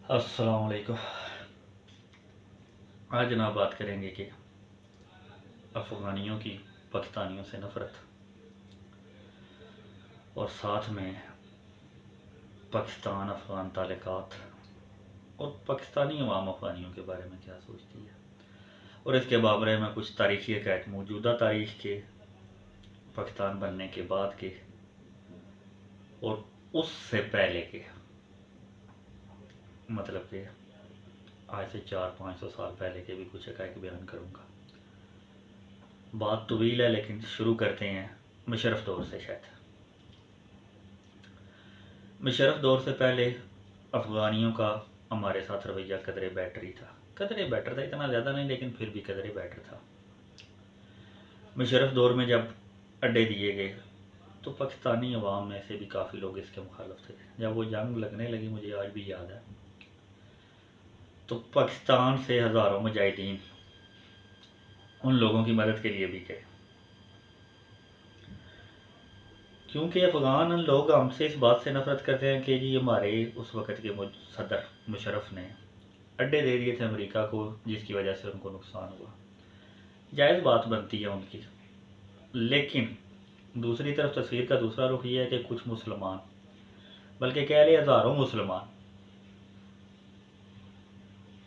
अस्सलाम वालेकुम। आज जनाब बात करेंगे कि अफ़गानियों की पाकिस्तानियों से नफ़रत और साथ में पाकिस्तान अफ़गान ताल्लुकात और पाकिस्तानी अवाम अफ़गानियों के बारे में क्या सोचती है, और इसके बारे में कुछ तारीख़ी हक़ाइक़, मौजूदा तारीख़ के, पाकिस्तान बनने के बाद के और उससे पहले के, मतलब कि आज से 400-500 साल पहले के भी कुछ हक़ाइक़ बयान करूँगा। बात तवील है लेकिन शुरू करते हैं मुशर्रफ दौर से। शायद मुशर्रफ दौर से पहले अफ़गानियों का हमारे साथ रवैया कदरे बेटर ही था। कदरे बेटर था, इतना ज़्यादा नहीं लेकिन फिर भी कदरे बेटर था। मुशर्रफ दौर में जब अड्डे दिए गए तो पाकिस्तानी अवाम में से भी काफ़ी लोग इसके मुखालिफ थे। जब वो जंग लगने लगी, मुझे आज भी याद है, तो पाकिस्तान से हज़ारों मुजाहिदीन उन लोगों की मदद के लिए भी गए, क्योंकि अफ़गान लोग हमसे इस बात से नफ़रत करते हैं कि जी हमारे उस वक़्त के सदर मुशर्रफ ने अड्डे दे दिए थे अमेरिका को, जिसकी वजह से उनको नुकसान हुआ। जायज़ बात बनती है उनकी, लेकिन दूसरी तरफ तस्वीर का दूसरा रुख ये है कि कुछ मुसलमान, बल्कि कह रहे हज़ारों मुसलमान,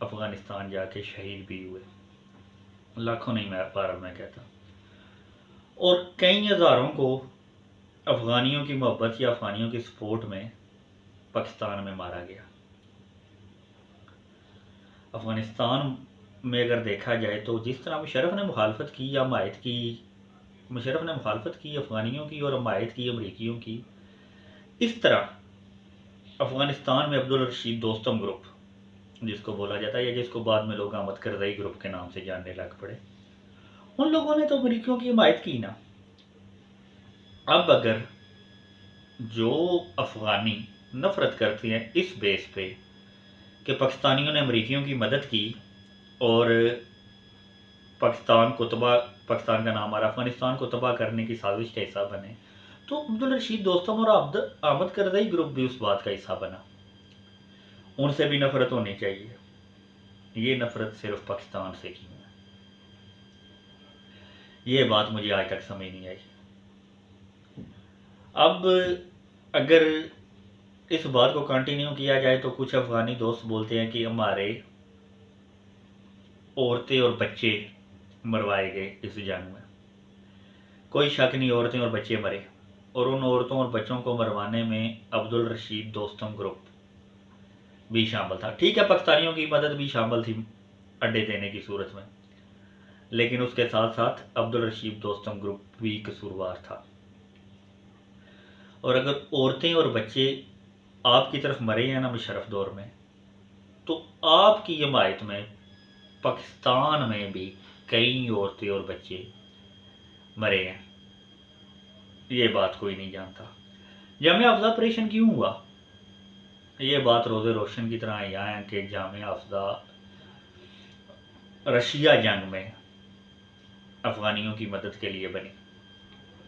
अफ़गानिस्तान जाके शहीद भी हुए। लाखों नहीं, मैं बारह में कहता, और कई हज़ारों को अफ़गानियों की मोहब्बत या अफ़गानियों की सपोर्ट में पाकिस्तान में मारा गया। अफ़गानिस्तान में अगर देखा जाए तो जिस तरह मुशर्रफ ने मुखालफत की या हमायत की, मुशर्रफ ने मुखालफत की अफ़गानियों की और हमायत की अमरीकियों की, इस तरह अफ़गानिस्तान में अब्दुल रशीद दोस्तम ग्रुप, जिसको बोला जाता है या जिसको बाद में लोग अहमद करज़ई ग्रुप के नाम से जानने लग पड़े, उन लोगों ने तो अमरीकियों की हमायत की ना। अब अगर जो अफ़गानी नफ़रत करते हैं इस बेस पे कि पाकिस्तानियों ने अमरीकियों की मदद की और पाकिस्तान का नाम आ रहा, अफ़गानिस्तान को तबाह करने की साजिश का हिस्सा बने, तो अब्दुल रशीद दोस्तम और अहमद करज़ई ग्रुप भी उस बात का हिस्सा बना। उनसे भी नफ़रत होनी चाहिए। ये नफ़रत सिर्फ पाकिस्तान से क्यों है, ये बात मुझे आज तक समझ नहीं आई। अब अगर इस बात को कंटिन्यू किया जाए तो कुछ अफ़गानी दोस्त बोलते हैं कि हमारे औरतें और बच्चे मरवाए गए इस जंग में। कोई शक नहीं, औरतें और बच्चे मरे, और उन औरतों और बच्चों को मरवाने में अब्दुल रशीद दोस्तम ग्रुप भी शामिल था। ठीक है, पाकिस्तानियों की मदद भी शामिल थी अड्डे देने की सूरत में, लेकिन उसके साथ साथ अब्दुल रशीद दोस्तम ग्रुप भी कसूरवार था। और अगर औरतें और बच्चे आपकी तरफ मरे हैं ना मुशर्रफ दौर में, तो आपकी हिमायत में पाकिस्तान में भी कई औरतें और बच्चे मरे हैं। ये बात कोई नहीं जानता। जामिया अफ़ज़ा ऑपरेशन क्यों हुआ, ये बात रोज़े रोशन की तरह यहाँ है कि जामिया अफ़ज़ा रशिया जंग में अफ़गानियों की मदद के लिए बनी,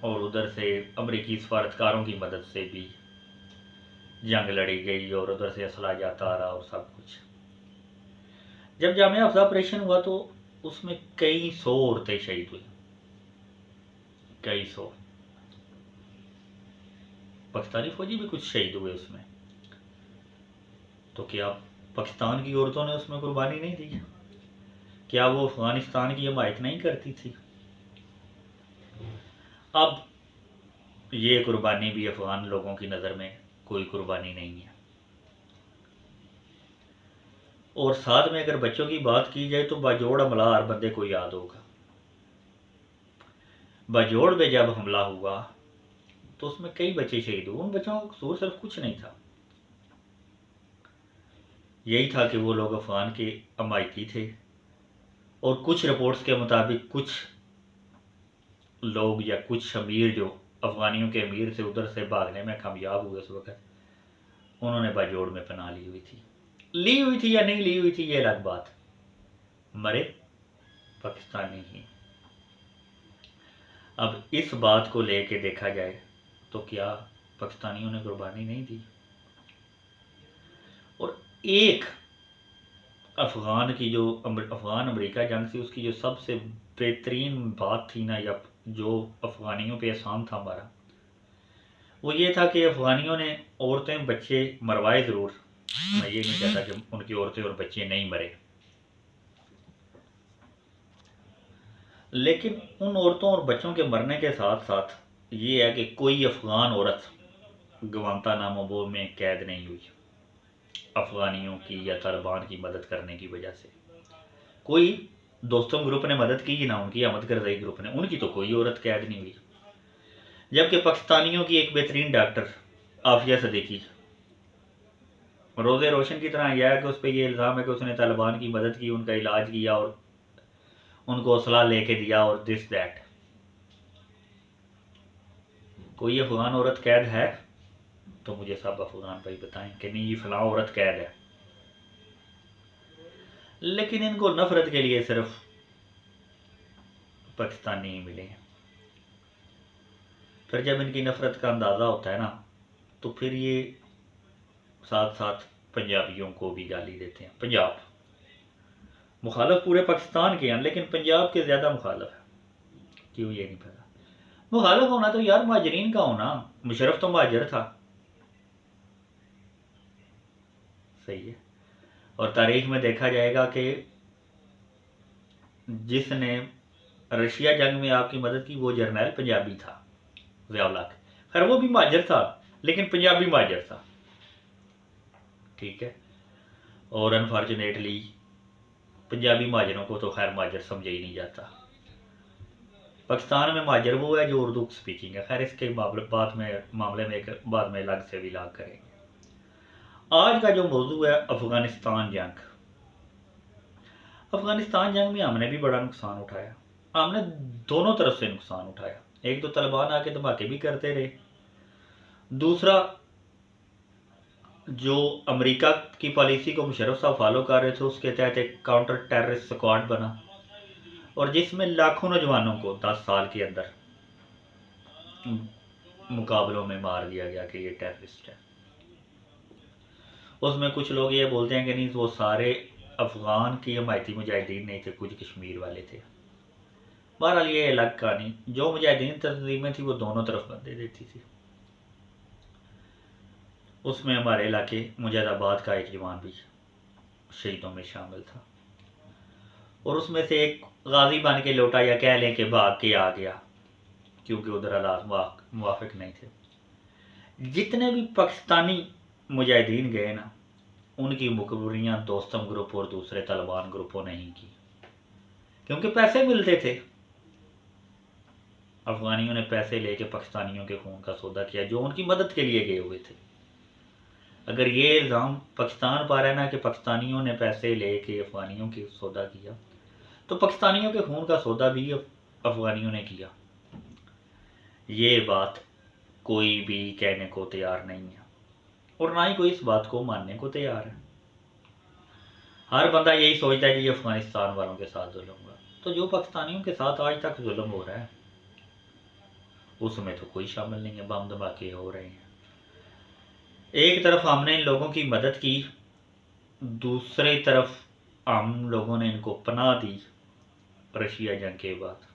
और उधर से अमरीकी सफारतकारों की मदद से भी जंग लड़ी गई, और उधर से असला जाता रहा और सब कुछ। जब जामिया अफ़ज़ा ऑपरेशन हुआ तो उसमें कई सौ औरतें शहीद हुई, कई सौ। पाकिस्तानी फौजी भी कुछ शहीद हुए उसमें। तो क्या पाकिस्तान की औरतों ने उसमें कुर्बानी नहीं दी? क्या वो अफ़गानिस्तान की हिमायत नहीं करती थी? अब ये कुर्बानी भी अफ़गान लोगों की नज़र में कोई कुर्बानी नहीं है। और साथ में अगर बच्चों की बात की जाए तो बाजोड़ हमला हर बंदे को याद होगा। बाजोड़ में जब हमला हुआ तो उसमें कई बच्चे शहीद हुए। उन बच्चों का कसूर सिर्फ कुछ नहीं था, यही था कि वो लोग अफ़गान के अमायती थे, और कुछ रिपोर्ट्स के मुताबिक कुछ लोग या कुछ अमीर जो अफ़गानियों के अमीर से उधर से भागने में कामयाब हुए उस वक़्त, उन्होंने बाजोड़ में पनाह ली हुई थी या नहीं ली हुई थी ये अलग बात, मरे पाकिस्तानी ही। अब इस बात को लेके देखा जाए तो क्या पाकिस्तानियों ने कुर्बानी नहीं दी? और एक अफ़गान अमेरिका जंग थी, उसकी जो सबसे बेहतरीन बात थी ना, या जो अफ़गानियों पे एहसान था हमारा, वो ये था कि अफ़गानियों ने औरतें बच्चे मरवाए ज़रूर, मैं ये नहीं कहता कि उनकी औरतें और बच्चे नहीं मरे, लेकिन उन औरतों और बच्चों के मरने के साथ साथ ये है कि कोई अफ़गान औरत गवांतानामो में कैद नहीं हुई अफ़गानियों की या तालिबान की मदद करने की वजह से। कोई दोस्तों ग्रुप ने मदद की ना, उनकी अहमद करजई ग्रुप ने, उनकी तो कोई औरत कैद नहीं हुई। जबकि पाकिस्तानियों की एक बेहतरीन डॉक्टर आफिया सदीकी, रोज़े रोशन की तरह यह है कि उस पर यह इल्ज़ाम है कि उसने तालिबान की मदद की, उनका इलाज किया और उनको असला लेके दिया और दिस दैट। कोई अफ़गान औरत कैद है तो मुझे सब अफ़गान भाई बताएं कि नहीं ये फ़लाँ औरत कैद है। लेकिन इनको नफ़रत के लिए सिर्फ पाकिस्तानी ही मिले हैं। फिर जब इनकी नफ़रत का अंदाज़ा होता है ना, तो फिर ये साथ साथ पंजाबियों को भी गाली देते हैं। पंजाब मुखालफ पूरे पाकिस्तान के हैं, लेकिन पंजाब के ज़्यादा मुखालफ है। क्यों ये नहीं पता। मुखालफ होना तो यार महाजरीन का होना, मुशर्रफ तो महाजर था, सही है। और तारीख में देखा जाएगा कि जिसने रशिया जंग में आपकी मदद की वो जर्नैल पंजाबी था, ज़िया-उल-हक। खैर वो भी महाजर था, लेकिन पंजाबी महाजर था, ठीक है। और अनफॉर्चुनेटली पंजाबी महाजरों को तो खैर महाजर समझा ही नहीं जाता। पाकिस्तान में महाजर वो है जो उर्दू स्पीकिंग है। खैर इसके मामले में एक बाद में अलग से भी लाग करेंगे। आज का जो मौजू है अफगानिस्तान जंग। अफगानिस्तान जंग में हमने भी बड़ा नुकसान उठाया, हमने दोनों तरफ से नुकसान उठाया। एक तो तालिबान आके धमाके भी करते रहे, दूसरा जो अमेरिका की पॉलिसी को मुशर्रफ साहब फॉलो कर रहे थे, उसके तहत एक काउंटर टेररिस्ट स्क्वाड बना और जिसमें लाखों नौजवानों को 10 साल के अंदर मुकाबलों में मार दिया गया कि ये टेररिस्ट है। उसमें कुछ लोग ये बोलते हैं कि नहीं वो सारे अफगान की हमायती मुजाहिदीन नहीं थे, कुछ कश्मीर वाले थे। बहरहाल ये अलग कहानी। जो मुजाहिदीन तंजीमें थी वो दोनों तरफ बंदे देती थी। उसमें हमारे इलाके मुजाहिदाबाद का एक जवान भी शहीदों में शामिल था, और उसमें से एक गाजी बन के लौटा, या कह लें कि भाग के आ गया, क्योंकि उधर हालात मुवाफिक नहीं थे। जितने भी पाकिस्तानी मुजाहिदीन गए ना, उनकी मुकबरियाँ दोस्तम ग्रुप और दूसरे तालिबान ग्रुपों ने ही की, क्योंकि पैसे मिलते थे। अफगानियों ने पैसे लेके पाकिस्तानियों के खून का सौदा किया जो उनकी मदद के लिए गए हुए थे। अगर ये इल्ज़ाम पाकिस्तान पर है ना कि पाकिस्तानियों ने पैसे लेके अफगानियों की सौदा किया, तो पाकिस्तानियों के खून का सौदा भी अफगानियों ने किया। ये बात कोई भी कहने को तैयार नहीं है, और ना ही कोई इस बात को मानने को तैयार है। हर बंदा यही सोचता है कि ये अफगानिस्तान वालों के साथ जुल्म हुआ, तो जो पाकिस्तानियों के साथ आज तक जुल्म हो रहा है उसमें तो कोई शामिल नहीं है। बम धमाके हो रहे हैं, एक तरफ हमने इन लोगों की मदद की, दूसरी तरफ हम लोगों ने इनको पनाह दी रशिया जंग के बाद।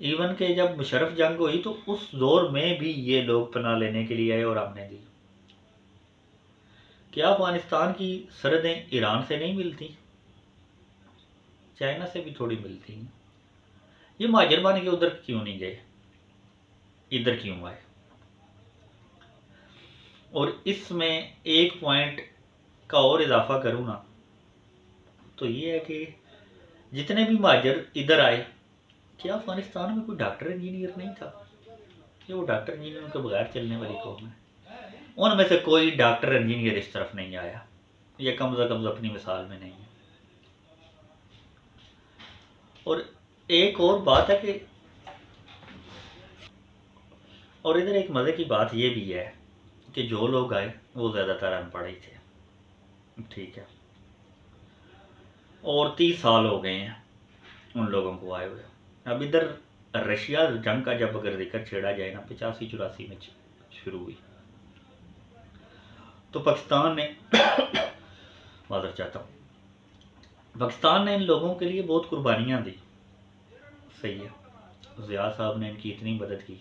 इवन के जब मुशर्रफ जंग हुई तो उस दौर में भी ये लोग पनाह लेने के लिए आए और हमने दी। क्या अफगानिस्तान की सरहदें ईरान से नहीं मिलती? चाइना से भी थोड़ी मिलती हैं। ये महाजर बन के उधर क्यों नहीं गए, इधर क्यों आए? और इसमें एक पॉइंट का और इजाफा करूँ ना, तो ये है कि जितने भी महाजर इधर आए, क्या अफगानिस्तान में कोई डॉक्टर इंजीनियर नहीं था? कि वो डॉक्टर इंजीनियर के बगैर चलने वाली कौम है? उनमें से कोई डॉक्टर इंजीनियर इस तरफ नहीं आया, या कम से कम अपनी मिसाल में नहीं है। और एक और बात है कि और इधर एक मज़े की बात ये भी है कि जो लोग आए वो ज़्यादातर अनपढ़ ही थे, ठीक है। और 30 साल हो गए हैं उन लोगों को आए हुए। अब इधर रशिया जंग का जब अगर जिक्र छेड़ा जाए ना, 85-84 में शुरू हुई, तो पाकिस्तान ने माजर चाहता हूँ। पाकिस्तान ने इन लोगों के लिए बहुत कुर्बानियाँ दी, सही है, ज़िया साहब ने इनकी इतनी मदद की,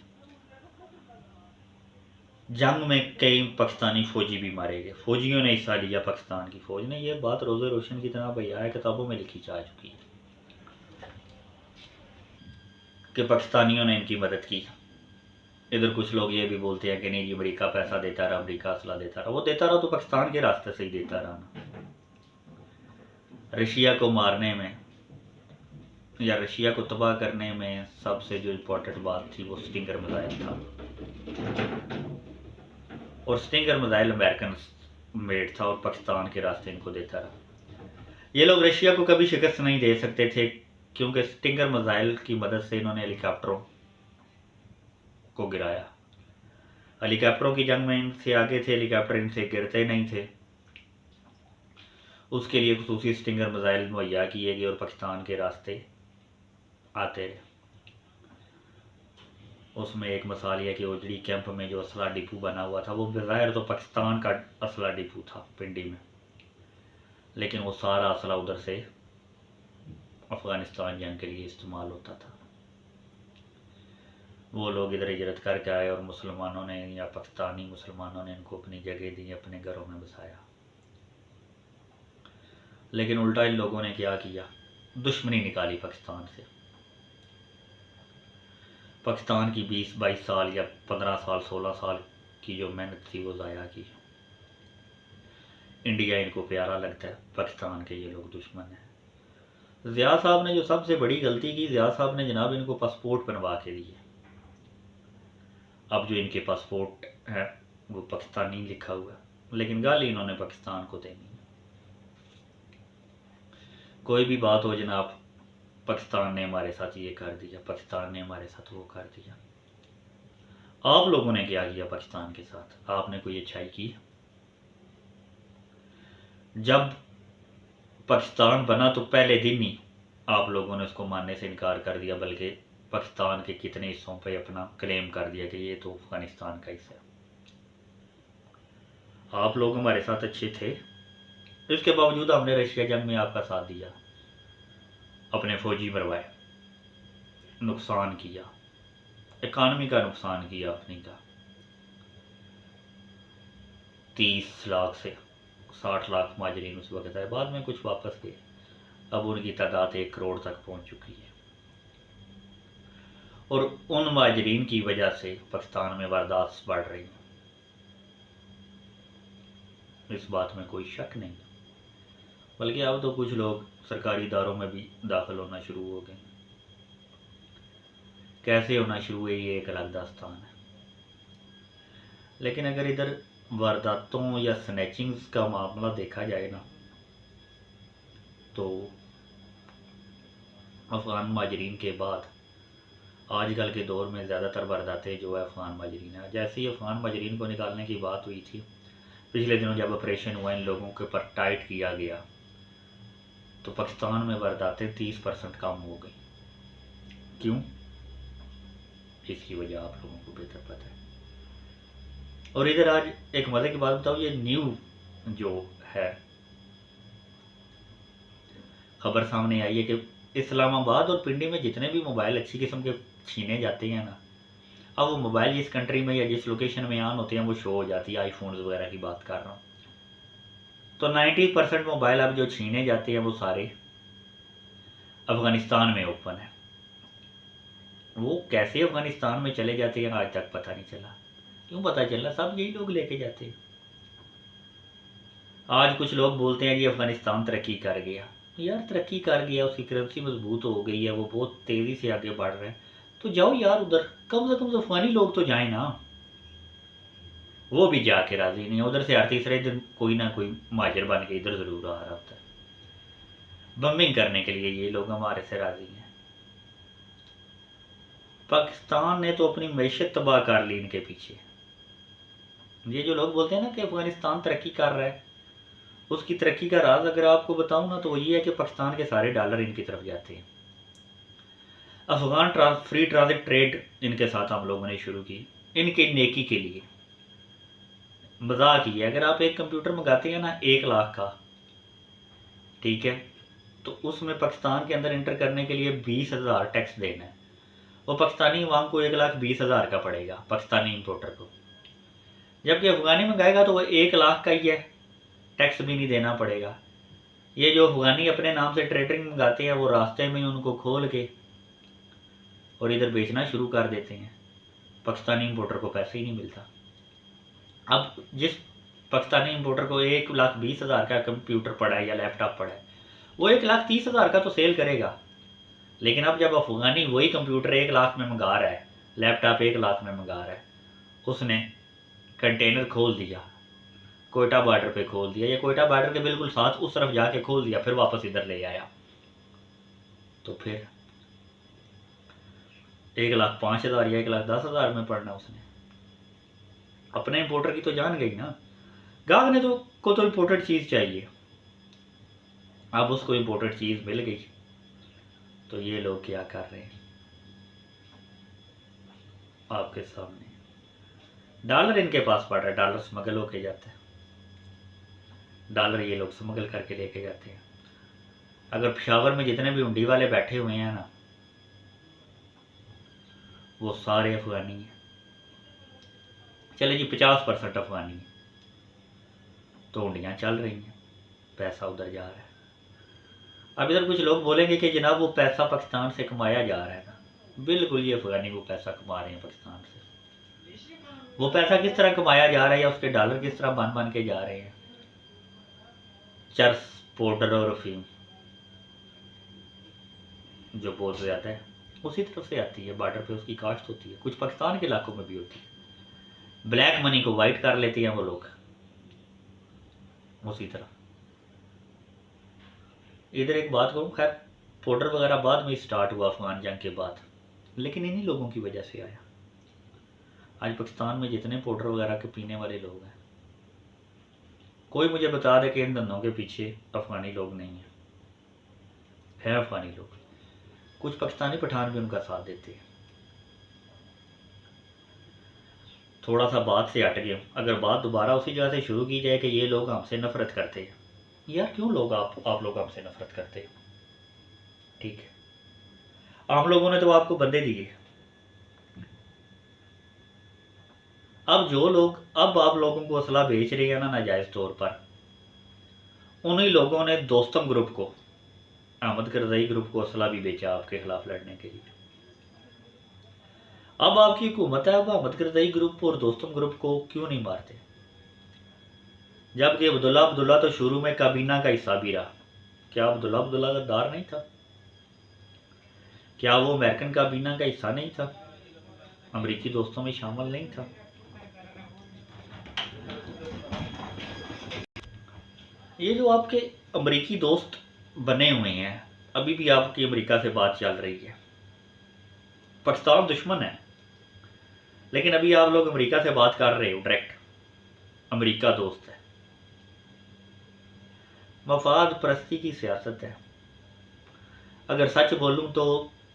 जंग में कई पाकिस्तानी फौजी भी मारे गए, फौजियों ने हिस्सा लिया, पाकिस्तान की फौज ने, यह बात रोज़े रोशन की तरह बयां है, किताबों में लिखी जा चुकी है कि पाकिस्तानियों ने इनकी मदद की। इधर कुछ लोग ये भी बोलते हैं कि नहीं जी अमेरिका पैसा देता रहा, अमेरिका असला देता रहा, वो देता रहा तो पाकिस्तान के रास्ते से ही देता रहा ना। रशिया को मारने में या रशिया को तबाह करने में सबसे जो इम्पोर्टेंट बात थी वो स्टिंगर मिसाइल था, और स्टिंगर मिसाइल अमेरिकन मेड था और पाकिस्तान के रास्ते इनको देता रहा। ये लोग रशिया को कभी शिकस्त नहीं दे सकते थे, क्योंकि स्टिंगर मिसाइल की मदद से इन्होंने हेलीकॉप्टरों को गिराया। हेलीकॉप्टरों की जंग में इनसे आगे थे, हेलीकॉप्टर इनसे गिरते नहीं थे, उसके लिए खुसूसी स्टिंगर मिसाइल मुहैया किए गए और पाकिस्तान के रास्ते आते रहे। उसमें एक मिसाल यह कि ओजड़ी कैंप में जो असला डिपो बना हुआ था, वो बज़ाहिर तो पाकिस्तान का असला डिपो था पिंडी में, लेकिन वो सारा असला उधर से अफ़गानिस्तान जंग के लिए इस्तेमाल होता था। वो लोग इधर हिजरत करके आए और मुसलमानों ने या पाकिस्तानी मुसलमानों ने इनको अपनी जगह दी, अपने घरों में बसाया। लेकिन उल्टा इन लोगों ने क्या किया, दुश्मनी निकाली पाकिस्तान से। पाकिस्तान की 20-22 साल या 15 साल 16 साल की जो मेहनत थी वो ज़ाया की। इंडिया इनको प्यारा लगता है, पाकिस्तान के ये लोग दुश्मन हैं। ज़िया साहब ने जो सबसे बड़ी गलती की, ज़िया साहब ने जनाब इनको पासपोर्ट बनवा के दिए। अब जो इनके पासपोर्ट है वो पाकिस्तानी लिखा हुआ है, लेकिन गाली इन्होंने पाकिस्तान को देनी है। कोई भी बात हो जनाब, पाकिस्तान ने हमारे साथ ये कर दिया, पाकिस्तान ने हमारे साथ वो कर दिया। आप लोगों ने क्या किया पाकिस्तान के साथ? आपने कोई अच्छाई की? जब पाकिस्तान बना तो पहले दिन ही आप लोगों ने उसको मानने से इनकार कर दिया, बल्कि पाकिस्तान के कितने हिस्सों पे अपना क्लेम कर दिया कि ये तो अफगानिस्तान का हिस्सा है। आप लोग हमारे साथ अच्छे थे, इसके बावजूद हमने रशिया जंग में आपका साथ दिया, अपने फौजी मरवाए, नुकसान किया, इकानमी का नुकसान किया अपनी का। 30 लाख से 60 लाख माजरीन उस वक्त आए, बाद में कुछ वापस गए, अब उनकी तादाद 1 करोड़ तक पहुंच चुकी है। और उन माजरीन की वजह से पाकिस्तान में वारदात बढ़ रही हैं, इस बात में कोई शक नहीं। बल्कि अब तो कुछ लोग सरकारी इदारों में भी दाखिल होना शुरू हो गए। कैसे होना शुरू हुए ये एक अलग दास्तान है। लेकिन अगर इधर वारदातों या स्नैचिंग्स का मामला देखा जाए ना, तो अफ़गान माजरीन के बाद आजकल के दौर में ज़्यादातर वारदातें जो है अफ़गान माजरीन है। जैसे ही अफ़गान माजरीन को निकालने की बात हुई थी पिछले दिनों, जब ऑपरेशन हुआ इन लोगों के ऊपर टाइट किया गया, तो पाकिस्तान में वारदातें 30% कम हो गई। क्यों? इसकी वजह आप लोगों को बेहतर पता है। और इधर आज एक मज़े की बात बताऊँ, ये न्यू जो है खबर सामने आई है कि इस्लामाबाद और पिंडी में जितने भी मोबाइल अच्छी किस्म के छीने जाते हैं ना, अब वो मोबाइल जिस कंट्री में या जिस लोकेशन में ऑन होते हैं वो शो हो जाती है। आईफोन वगैरह की बात कर रहा हूँ, तो 90% मोबाइल अब जो छीने जाते हैं वो सारे अफ़गानिस्तान में ओपन है। वो कैसे अफ़गानिस्तान में चले जाते हैं आज तक पता नहीं चला। क्यों पता चला? सब यही लोग लेके जाते हैं। आज कुछ लोग बोलते हैं कि अफ़गानिस्तान तरक्की कर गया। यार तरक्की कर गया, उसकी करेंसी मजबूत हो गई है, वो बहुत तेज़ी से आगे बढ़ रहा है, तो जाओ यार उधर, कम से कम अफ़गानी लोग तो जाएं ना। वो भी जाके राज़ी नहीं है। उधर से हर तीसरे दिन कोई ना कोई महाजर बन के इधर ज़रूर आ रहा होता है बम्बिंग करने के लिए। ये लोग हमारे से राज़ी हैं। पाकिस्तान ने तो अपनी मैशत तबाह कर ली इनके पीछे। ये जो लोग बोलते हैं ना कि अफ़गानिस्तान तरक्की कर रहा है, उसकी तरक्की का राज अगर आपको बताऊं ना, तो ये है कि पाकिस्तान के सारे डॉलर इनकी तरफ जाते हैं। अफ़गान फ्री ट्रांजिट ट्रेड इनके साथ हम लोगों ने शुरू की, इनके नेकी के लिए। मजाक ही है, अगर आप एक कंप्यूटर मंगाते हैं ना 1 लाख का, ठीक है, तो उसमें पाकिस्तान के अंदर इंटर करने के लिए 20,000 टैक्स देना है। वो पाकिस्तानी अवाम को 1,20,000 का पड़ेगा, पाकिस्तानी इंपोर्टर को। जबकि अफगानी मंगाएगा तो वो 1,00,000 का ही है, टैक्स भी नहीं देना पड़ेगा। ये जो अफगानी अपने नाम से ट्रेडिंग मंगाते हैं, वो रास्ते में उनको खोल के और इधर बेचना शुरू कर देते हैं, पाकिस्तानी इंपोर्टर को पैसे ही नहीं मिलता। अब जिस पाकिस्तानी इंपोर्टर को 1,20,000 का कंप्यूटर पड़ा है या लैपटॉप पड़ा है, वो 1,30,000 का तो सेल करेगा। लेकिन अब जब अफगानी वही कंप्यूटर 1,00,000 में मंगा रहा है, लैपटॉप 1,00,000 में मंगा रहा है, उसने कंटेनर खोल दिया, कोयटा बॉर्डर पे खोल दिया, या कोयटा बॉर्डर के बिल्कुल साथ उस तरफ जाके खोल दिया, फिर वापस इधर ले आया, तो फिर 1,05,000 या 1,10,000 में पड़ना उसने। अपने इंपोर्टर की तो जान गई ना। गाहक ने तो इंपोर्टेड चीज़ चाहिए। अब उसको इंपोर्टेड चीज़ मिल गई, तो ये लोग क्या कर रहे हैं आपके सामने। डॉलर इनके पास पड़ रहा है, डॉलर स्मगल होके जाता है, डॉलर ये लोग स्मगल करके लेके जाते हैं। अगर पेशावर में जितने भी हुंडी वाले बैठे हुए हैं ना, वो सारे अफगानी हैं। चले जी 50% अफगानी है, तो हुंडियाँ चल रही हैं, पैसा उधर जा रहा है। अब इधर कुछ लोग बोलेंगे कि जनाब वो पैसा पाकिस्तान से कमाया जा रहा है ना। बिल्कुल, ये अफगानी वो पैसा कमा रहे हैं पाकिस्तान से। वो पैसा किस तरह कमाया जा रहा है, या उसके डॉलर किस तरह बन बन के जा रहे हैं। चर्स, पाउडर और अफीम जो बोल से आता है, उसी तरफ से आती है, बॉर्डर पे उसकी काश्त होती है, कुछ पाकिस्तान के इलाकों में भी होती है। ब्लैक मनी को वाइट कर लेते हैं वो लोग, उसी तरह। इधर एक बात कहूँ, खैर पाउडर वगैरह बाद में स्टार्ट हुआ अफगान जंग के बाद, लेकिन इन्हीं लोगों की वजह से आया। आज पाकिस्तान में जितने पाउडर वगैरह के पीने वाले लोग हैं, कोई मुझे बता दे कि इन धंधों के पीछे अफगानी लोग नहीं है अफगानी लोग। कुछ पाकिस्तानी पठान भी उनका साथ देते हैं। थोड़ा सा बात से हट गए, अगर बात दोबारा उसी जगह से शुरू की जाए कि ये लोग हमसे नफरत करते हैं, यार क्यों लोग आप लोग हमसे नफरत करते हैं? ठीक है, आम लोगों ने तो आपको बंदे दिए। अब जो लोग अब आप लोगों को असला बेच रहे हैं ना नाजायज़ तौर पर, उन्हीं लोगों ने दोस्तम ग्रुप को, अहमद करजई ग्रुप को असला भी बेचा आपके खिलाफ लड़ने के लिए। अब आपकी हुकूमत है, अब अहमद करजई ग्रुप और दोस्तम ग्रुप को क्यों नहीं मारते? जबकि अब्दुल्ला तो शुरू में काबीना का हिस्सा भी रहा। क्या अब्दुल्ला गद्दार नहीं था? क्या वो अमेरिकन काबीना का हिस्सा नहीं था? अमरीकी दोस्तों में शामिल नहीं था? ये जो आपके अमरीकी दोस्त बने हुए हैं, अभी भी आपकी अमेरिका से बात चल रही है। पाकिस्तान दुश्मन है, लेकिन अभी आप लोग अमेरिका से बात कर रहे हो डायरेक्ट। अमेरिका दोस्त है। मफाद परस्ती की सियासत है। अगर सच बोलूं तो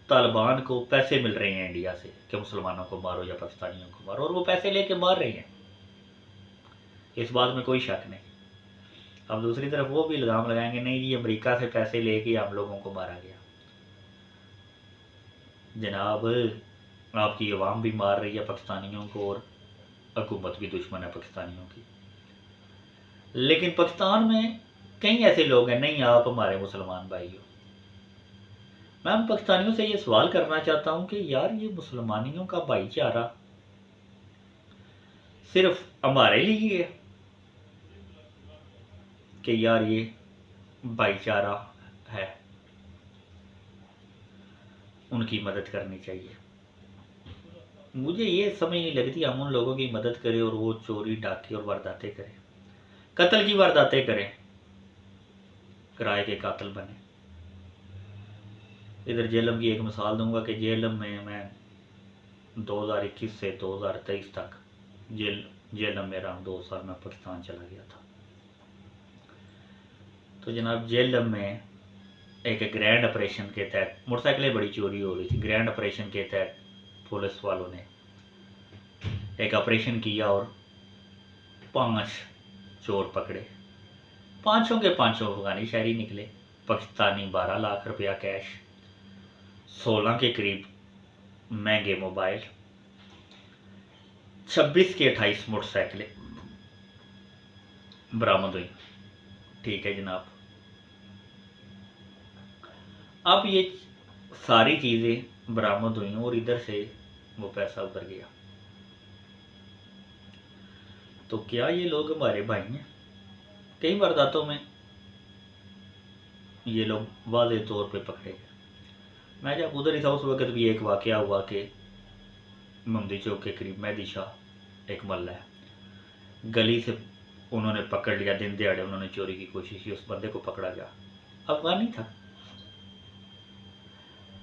तालिबान को पैसे मिल रहे हैं इंडिया से कि मुसलमानों को मारो या पाकिस्तानियों को मारो, और वो पैसे लेके मार रहे हैं, इस बात में कोई शक नहीं। अब दूसरी तरफ वो भी इल्ज़ाम लगाएंगे, नहीं जी अमेरिका से पैसे लेके हम लोगों को मारा गया। जनाब, आपकी अवाम भी मार रही है पाकिस्तानियों को, और हुकूमत भी दुश्मन है पाकिस्तानियों की। लेकिन पाकिस्तान में कई ऐसे लोग हैं, नहीं आप हमारे मुसलमान भाई हो। मैं उन पाकिस्तानियों से ये सवाल करना चाहता हूँ कि यार ये मुसलमानियों का भाईचारा सिर्फ हमारे लिए है कि यार ये भाईचारा है, उनकी मदद करनी चाहिए? मुझे ये समझ नहीं लगती हम उन लोगों की मदद करें और वो चोरी डाके और वारदातें करें, कत्ल की वारदातें करें, किराए के कातिल बने। इधर जेलम की एक मिसाल दूंगा कि जेलम में मैं 2021 से 2023 तक जेलम में रहा, 2 साल में पाकिस्तान चला गया था। तो जनाब जेलम में एक ग्रैंड ऑपरेशन के तहत मोटरसाइकिलें बड़ी चोरी हो रही थी। ग्रैंड ऑपरेशन के तहत पुलिस वालों ने एक ऑपरेशन किया और 5 चोर पकड़े। पाँचों के पाँचों अफगानी शहरी निकले। पाकिस्तानी 12 लाख रुपया कैश, 16 के करीब महंगे मोबाइल, 26 की 28 मोटरसाइकिलें बरामद हुई। ठीक है जनाब, अब ये सारी चीज़ें बरामद हुई और इधर से वो पैसा उधर गया, तो क्या ये लोग हमारे भाई हैं? कई वारदातों में ये लोग वाज़ेह तौर पे पकड़े गए। मैं जब उधर ही था उस वक्त भी एक वाक़या हुआ कि मोहम्मदी चौक के करीब मेहदी शाह एक मल्ला है, गली से उन्होंने पकड़ लिया, दिन दिहाड़े उन्होंने चोरी की कोशिश की, उस बंदे को पकड़ा गया, अफगानी था।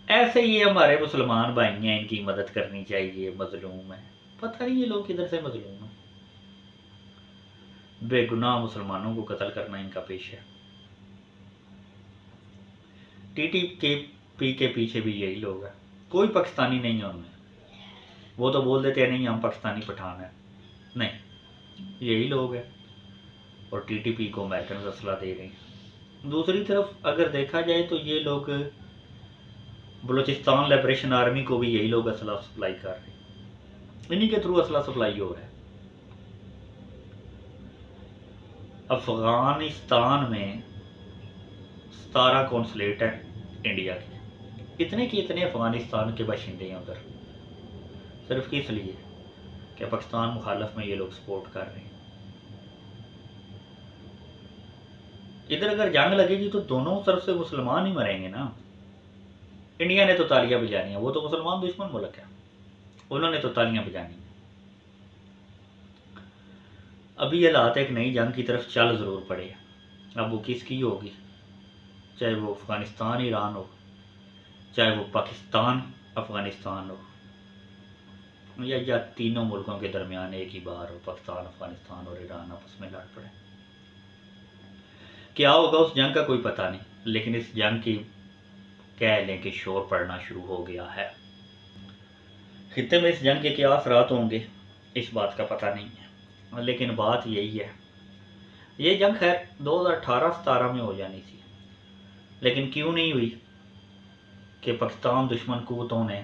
ऐसे ये हमारे मुसलमान भाई हैं, इनकी मदद करनी चाहिए, मजलूम है। पता नहीं ये लोग किधर से मजलूम हैं। बेगुनाह मुसलमानों को कत्ल करना इनका पेशा है। टीटीपी के पीछे भी यही लोग हैं, कोई पाकिस्तानी नहीं है उनमें। वो तो बोल देते हैं नहीं हम पाकिस्तानी पठान हैं, नहीं, यही लोग हैं और टीटीपी को अमेरिकन असला दे रहे हैं। दूसरी तरफ अगर देखा जाए तो ये लोग बलूचिस्तान लिबरेशन आर्मी को भी यही लोग असला सप्लाई कर रहे हैं, इन्हीं के थ्रू असला सप्लाई हो रहा है। अफगानिस्तान में 17 कौंसलेट है इंडिया के, इतने की इतने अफगानिस्तान के बाशिंदे हैं उधर, सिर्फ किस लिए कि पाकिस्तान मुखालफ में ये लोग सपोर्ट कर रहे हैं। इधर अगर जंग लगेगी तो दोनों तरफ से मुसलमान ही मरेंगे ना। इंडिया ने तो तालियां बजानी है, वो तो मुसलमान दुश्मन मुल्क है, उन्होंने तो तालियां बजानी है। अभी हालात एक नई जंग की तरफ चल ज़रूर पड़े, अब वो किसकी होगी, चाहे वो अफ़गानिस्तान ईरान हो, चाहे वो पाकिस्तान अफ़गानिस्तान हो, या तीनों मुल्कों के दरमियान एक ही बार हो, पाकिस्तान अफ़गानिस्तान और ईरान आपस में लड़ पड़े। क्या होगा उस जंग का कोई पता नहीं, लेकिन इस जंग की कह लें कि शोर पड़ना शुरू हो गया है। खित्ते में इस जंग के क्या असरात होंगे इस बात का पता नहीं है, लेकिन बात यही है, ये जंग खैर 2018-17 में हो जानी थी, लेकिन क्यों नहीं हुई कि पाकिस्तान दुश्मन कुव्वतों ने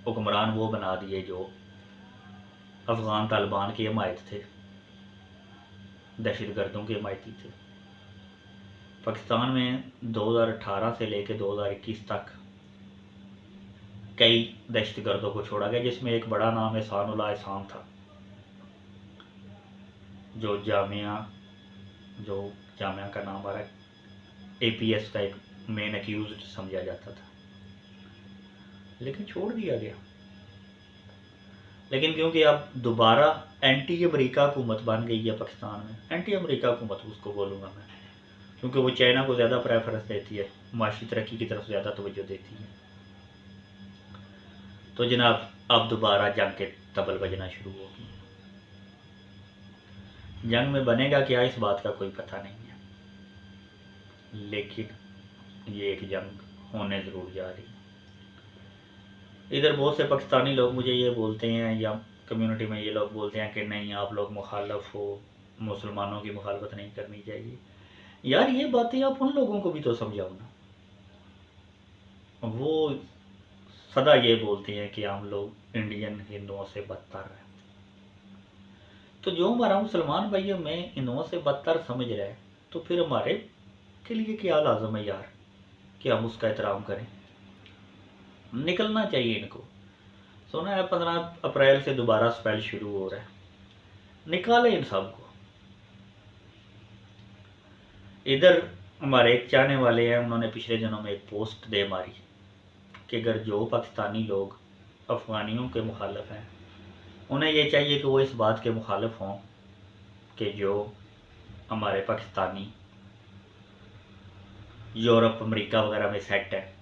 हुक्मरान वो बना दिए जो अफ़गान तालिबान की हमायत थे, दहशतगर्दों के हमायती थे। पाकिस्तान में 2018 से लेकर 2021 तक कई दहशतगर्दों को छोड़ा गया, जिसमें एक बड़ा नाम एहसानुल्लाह एहसान था, जो जामिया का नाम आ रहा है, APS का एक मेन एक्यूज समझा जाता था, लेकिन छोड़ दिया गया। लेकिन क्योंकि अब दोबारा एंटी अमेरिका हुकूमत बन गई है पाकिस्तान में, एंटी अमेरिका हुकूमत उसको बोलूँगा मैं, क्योंकि वो चाइना को ज़्यादा प्रेफरेंस देती है, माशी तरक्की की तरफ ज़्यादा तवज्जो देती है। तो जनाब अब दोबारा जंग के तबल बजना शुरू होगी। जंग में बनेगा क्या इस बात का कोई पता नहीं है, लेकिन ये एक जंग होने ज़रूर जा रही है। इधर बहुत से पाकिस्तानी लोग मुझे ये बोलते हैं, या कम्युनिटी में ये लोग बोलते हैं कि नहीं आप लोग मुखालफ हो, मुसलमानों की मुखालफत नहीं करनी चाहिए। यार ये बातें आप उन लोगों को भी तो समझाओ ना, वो सदा ये बोलते हैं कि हम लोग इंडियन हिंदुओं से बदतर हैं। तो जो हमारा मुसलमान भाई हमें हिंदुओं से बदतर समझ रहा है, तो फिर हमारे के लिए क्या लाजम है यार कि हम उसका एहतराम करें। निकलना चाहिए इनको। सुना है 15 अप्रैल से दोबारा स्पेल शुरू हो रहा है, निकाले इन सबको। इधर हमारे एक चाहने वाले हैं, उन्होंने पिछले दिनों में एक पोस्ट दे मारी कि अगर जो पाकिस्तानी लोग अफ़गानियों के मुखालिफ हैं, उन्हें ये चाहिए कि वो इस बात के मुखालिफ हों कि जो हमारे पाकिस्तानी यूरोप अमेरिका वगैरह में सेट है,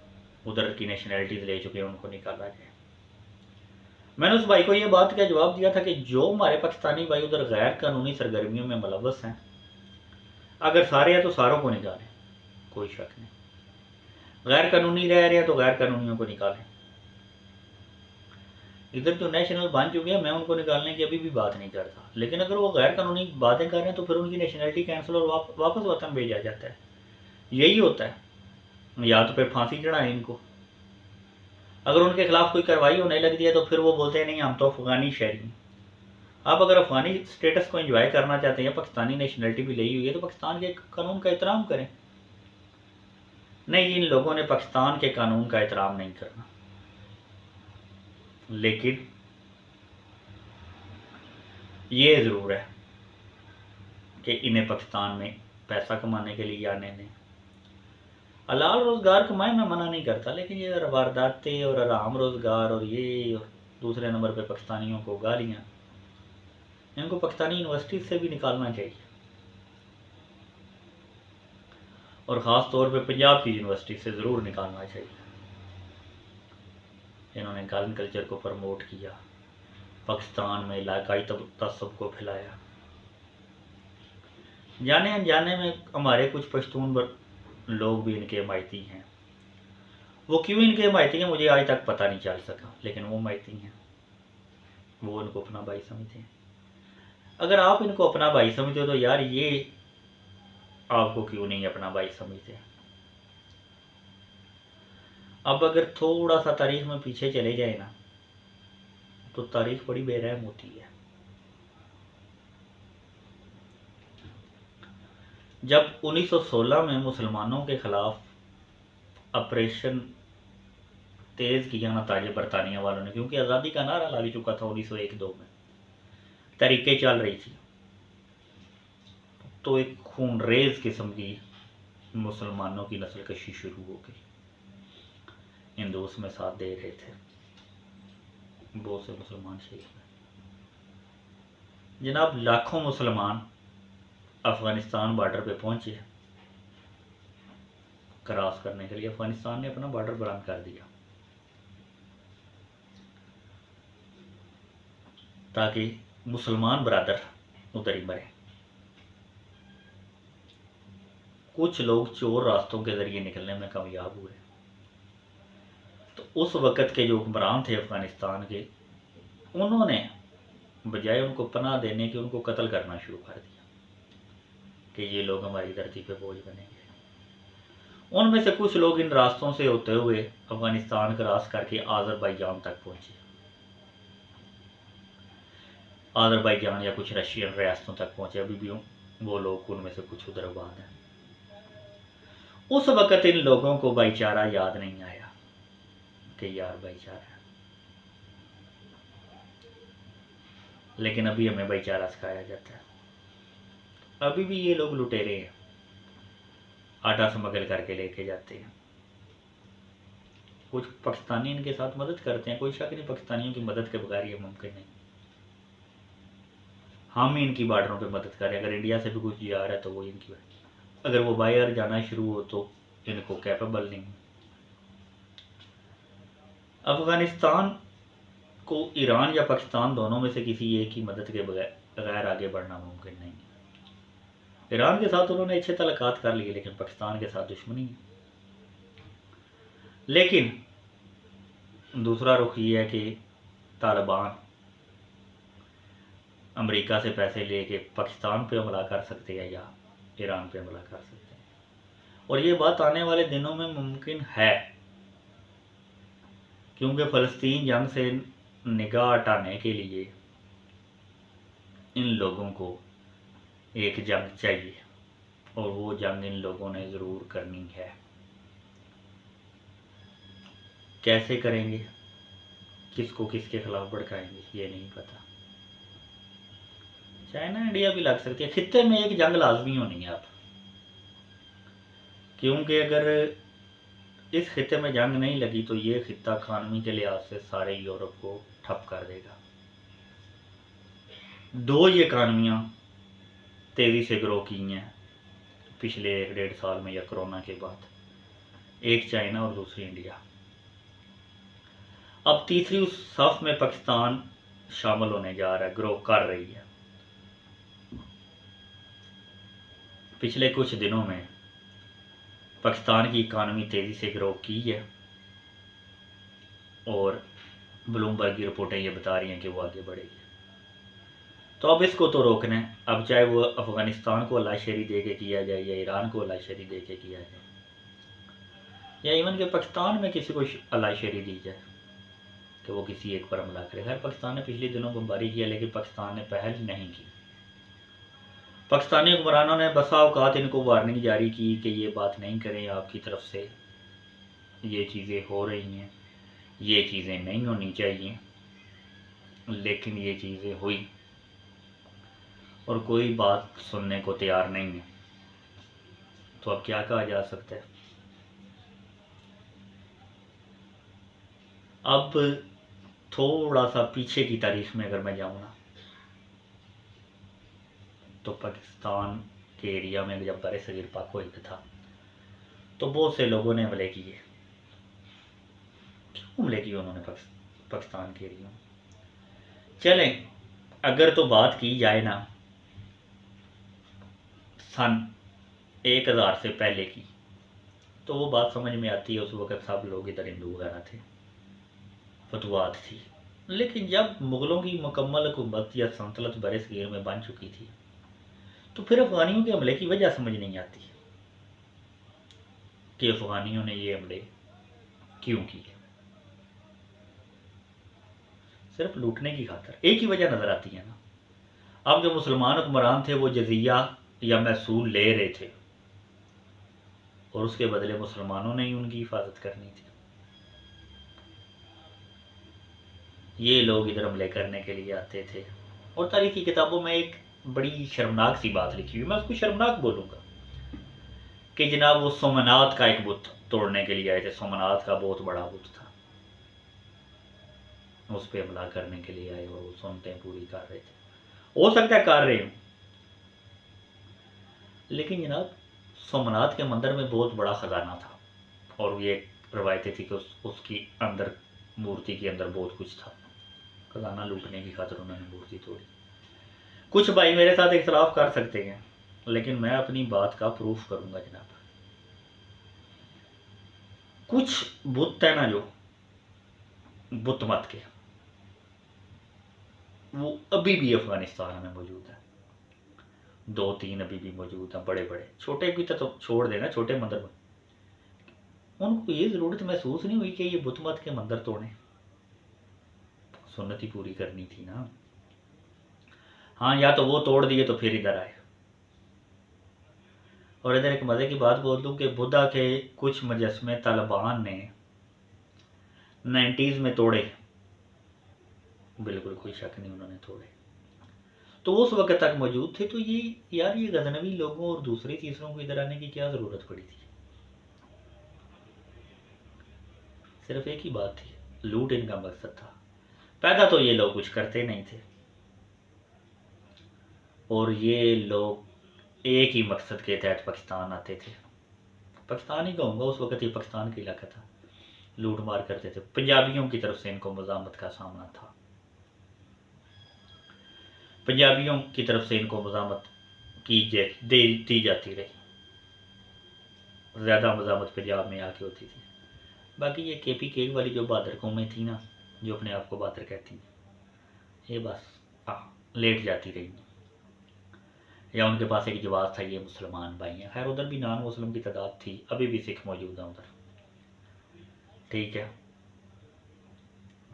उधर की नेशनैलिटीज़ ले चुके हैं, उनको निकाला जाए। मैंने उस भाई को ये बात का जवाब दिया था कि जो हमारे पाकिस्तानी भाई उधर गैर कानूनी सरगर्मियों में मुलव्वस हैं, अगर सारे हैं तो सारों को निकालें, कोई शक नहीं। गैर कानूनी रह रहे हैं तो गैर कानूनियों को निकालें। इधर जो नेशनल बन चुके हैं मैं उनको निकालने की अभी भी बात नहीं करता, लेकिन अगर वो गैर कानूनी बातें कर रहे हैं तो फिर उनकी नेशनलिटी कैंसिल और वापस वतन भेजा जाता है। यही होता है, या तो फिर फांसी चढ़ाएं इनको। अगर उनके खिलाफ कोई कार्रवाई होने लगती है तो फिर वो बोलते हैं नहीं हम तो अफगानी शहरी हैं। आप अगर अफगानी स्टेटस को एंजॉय करना चाहते हैं, पाकिस्तानी नेशनलिटी भी ली हुई है, तो पाकिस्तान के कानून का एहतराम करें। नहीं, इन लोगों ने पाकिस्तान के कानून का एहतराम नहीं करना, लेकिन ये ज़रूर है कि इन्हें पाकिस्तान में पैसा कमाने के लिए आने दें। हलाल रोज़गार कमाए, मैं मना नहीं करता, लेकिन ये वारदातें और आराम रोज़गार और ये दूसरे नंबर पे पाकिस्तानियों को गालियाँ, इनको पाकिस्तानी यूनिवर्सिटी से भी निकालना चाहिए, और ख़ास तौर पे पंजाब की यूनिवर्सिटी से ज़रूर निकालना चाहिए। इन्होंने गार्डन कल्चर को प्रमोट किया, पाकिस्तान में इलाकाई तसब को फैलाया। जाने अनजाने में हमारे कुछ पश्तून लोग भी इनके हमायती हैं। वो क्यों इनके हमायती हैं मुझे आज तक पता नहीं चल सका, लेकिन वो हमायती हैं, वो इनको अपना भाई समझते हैं। अगर आप इनको अपना भाई समझते हो तो यार ये आपको क्यों नहीं अपना भाई समझते। अब अगर थोड़ा सा तारीख में पीछे चले जाए ना, तो तारीख बड़ी बेरहम होती है। जब 1916 में मुसलमानों के खिलाफ ऑपरेशन तेज़ किया ना ताजे बरतानिया वालों ने, क्योंकि आज़ादी का नारा लग चुका था 1901-2 में, तहरीकें चल रही थी, तो एक खूनरेज किस्म की मुसलमानों की नस्ल कशी शुरू हो गई। हिंदू उसमें साथ दे रहे थे, बहुत से मुसलमान शहीद हुए। जनाब, लाखों मुसलमान अफ़गानिस्तान बॉर्डर पे पहुंचे क्रॉस करने के लिए। अफ़गानिस्तान ने अपना बॉर्डर बंद कर दिया ताकि मुसलमान बरादर उधर ही मरे। कुछ लोग चोर रास्तों के ज़रिए निकलने में कामयाब हुए, तो उस वक़्त के जो हुक्मरान थे अफ़गानिस्तान के, उन्होंने बजाय उनको पनाह देने के उनको कत्ल करना शुरू कर दिया कि ये लोग हमारी धरती पे बोझ बनेंगे। उनमें से कुछ लोग इन रास्तों से होते हुए अफ़गानिस्तान क्रॉस करके आज़रबाईजान तक पहुंचे, आज़रबाईजान या कुछ रशियन रियासतों तक पहुंचे। अभी भी वो लोग उनमें से कुछ उधर आबाद हैं। उस वक़्त इन लोगों को भाईचारा याद नहीं आया कि यार भाईचारा है, लेकिन अभी हमें भाईचारा सिखाया जाता है। अभी भी ये लोग लुटेरे हैं, आटा स्मगल करके लेके जाते हैं। कुछ पाकिस्तानी इनके साथ मदद करते हैं, कोई शक नहीं, पाकिस्तानियों की मदद के बगैर ये मुमकिन नहीं। हम ही इनकी बॉर्डरों पे मदद करें, अगर इंडिया से भी कुछ जा रहा है तो वो इनकी, अगर वो बाहर जाना शुरू हो तो इनको कैपेबल नहीं। अफ़गानिस्तान को ईरान या पाकिस्तान दोनों में से किसी एक की मदद के बगैर आगे बढ़ना मुमकिन नहीं है। ईरान के साथ उन्होंने अच्छे तल्लुकात कर लिए, लेकिन पाकिस्तान के साथ दुश्मनी है। लेकिन दूसरा रुख ये है कि तालिबान अमेरिका से पैसे लेके पाकिस्तान पे हमला कर सकते हैं या ईरान पे हमला कर सकते हैं, और ये बात आने वाले दिनों में मुमकिन है, क्योंकि फ़लस्तीन जंग से निगाह हटाने के लिए इन लोगों को एक जंग चाहिए, और वो जंग इन लोगों ने ज़रूर करनी है। कैसे करेंगे, किसको किसके खिलाफ भड़काएंगे, ये नहीं पता। चाइना इंडिया भी लग सकती है, खित्ते में एक जंग लाजमी होनी है अब, क्योंकि अगर इस खित्ते में जंग नहीं लगी तो ये खित्ता इकानमी के लिहाज से सारे यूरोप को ठप कर देगा। दो ये इकानमियाँ तेज़ी से ग्रो की हैं पिछले 1-1.5 साल में या कोरोना के बाद, एक चाइना और दूसरी इंडिया। अब तीसरी उस सफ में पाकिस्तान शामिल होने जा रहा है, ग्रो कर रही है। पिछले कुछ दिनों में पाकिस्तान की इकानमी तेज़ी से ग्रो की है, और ब्लूमबर्ग की रिपोर्टें ये बता रही हैं कि वो आगे बढ़ेगी। तो अब इसको तो रोकना है। अब चाहे वो अफ़गानिस्तान को अल्लाहशेरी दे के किया जाए या ईरान को अल्लाहशेरी दे के किया जाए या इवन के पाकिस्तान में किसी को अल्लाहशेरी दी जाए कि वो किसी एक पर हमला करे। खैर पाकिस्तान ने पिछले दिनों बमबारी किया, लेकिन पाकिस्तान ने पहल नहीं की। पाकिस्तानी हुक्मरानों ने बसा औकात इनको वार्निंग जारी की कि ये बात नहीं करें, आपकी तरफ से ये चीज़ें हो रही हैं, ये चीज़ें नहीं होनी चाहिए, लेकिन ये चीज़ें हुई और कोई बात सुनने को तैयार नहीं है। तो अब क्या कहा जा सकता है। अब थोड़ा सा पीछे की तारीख में अगर मैं जाऊँ ना, तो पाकिस्तान के एरिया में जब बर सगीर पाक हिंद था तो बहुत से लोगों ने हमले किए। क्यों हमले किए उन्होंने पाकिस्तान के एरिया में? चलें, अगर तो बात की जाए ना सन 1000 से पहले की, तो वो बात समझ में आती है। उस वक़्त सब लोग इधर हिंदू वगैरह थे, फतवात थी। लेकिन जब मुग़लों की मुकम्मल हुकूमत या सल्तनत बर-ए-सग़ीर में बन चुकी थी, तो फिर अफ़गानियों के हमले की वजह समझ नहीं आती कि अफ़गानियों ने ये हमले क्यों किए। सिर्फ लूटने की खातिर एक ही वजह नज़र आती है ना। अब जो मुसलमान हुक्मरान थे वो जजिया या महसूल ले रहे थे और उसके बदले मुसलमानों ने ही उनकी हिफाजत करनी थी। ये लोग इधर हमले करने के लिए आते थे। और तारीख की किताबों में एक बड़ी शर्मनाक सी बात लिखी हुई, मैं उसको शर्मनाक बोलूँगा, कि जनाब वो सोमनाथ का एक बुत तोड़ने के लिए आए थे। सोमनाथ का बहुत बड़ा बुत था, उस पर हमला करने के लिए आए और वो सुनते पूरी कर रहे थे। हो सकता है कर रहे हों, लेकिन जनाब सोमनाथ के मंदिर में बहुत बड़ा ख़जाना था और ये रवायतें थी कि उसकी अंदर मूर्ति के अंदर बहुत कुछ था। खजाना लूटने की खातिर उन्होंने मूर्ति तोड़ी। कुछ भाई मेरे साथ इख्तलाफ कर सकते हैं, लेकिन मैं अपनी बात का प्रूफ करूंगा जनाब। कुछ बुत है ना जो बुत मत के, वो अभी भी अफगानिस्तान में मौजूद है। 2-3 अभी भी मौजूद हैं, बड़े बड़े। छोटे की तो छोड़ देना, छोटे मंदिर में उनको ये ज़रूरत महसूस नहीं हुई कि ये बुत मत के मंदिर तोड़ें। सुन्नत ही पूरी करनी थी ना। हाँ, या तो वो तोड़ दिए तो फिर इधर आए। और इधर एक मज़े की बात बोल दूँ कि बुद्धा के कुछ मुजस्मे तालिबान ने 90s में तोड़े, बिल्कुल कोई शक नहीं उन्होंने तोड़े, तो उस वक्त तक मौजूद थे। तो ये यार ये गजनवी लोगों और दूसरे तीसरों को इधर आने की क्या ज़रूरत पड़ी थी। सिर्फ एक ही बात थी, लूट इनका मकसद था। पैदा तो ये लोग कुछ करते नहीं थे और ये लोग एक ही मकसद के तहत पाकिस्तान आते थे। पाकिस्तान ही कहूँगा, उस वक्त ये पाकिस्तान का इलाका था। लूट मार करते थे। पंजाबियों की तरफ से इनको मज़ामत का सामना था, पंजाबियों की तरफ से इनको मज़ामत दी जाती रही। ज़्यादा मज़ामत पंजाब में आके होती थी। बाकी ये केपी केक वाली जो बहादुर कौमें थी ना, जो अपने आप को बहादुर कहती हैं, ये बस लेट जाती रही। या उनके पास एक जवाब था, ये मुसलमान भाई हैं। खैर उधर भी नॉन मुस्लिम की तादाद थी, अभी भी सिख मौजूद हैं उधर, ठीक है।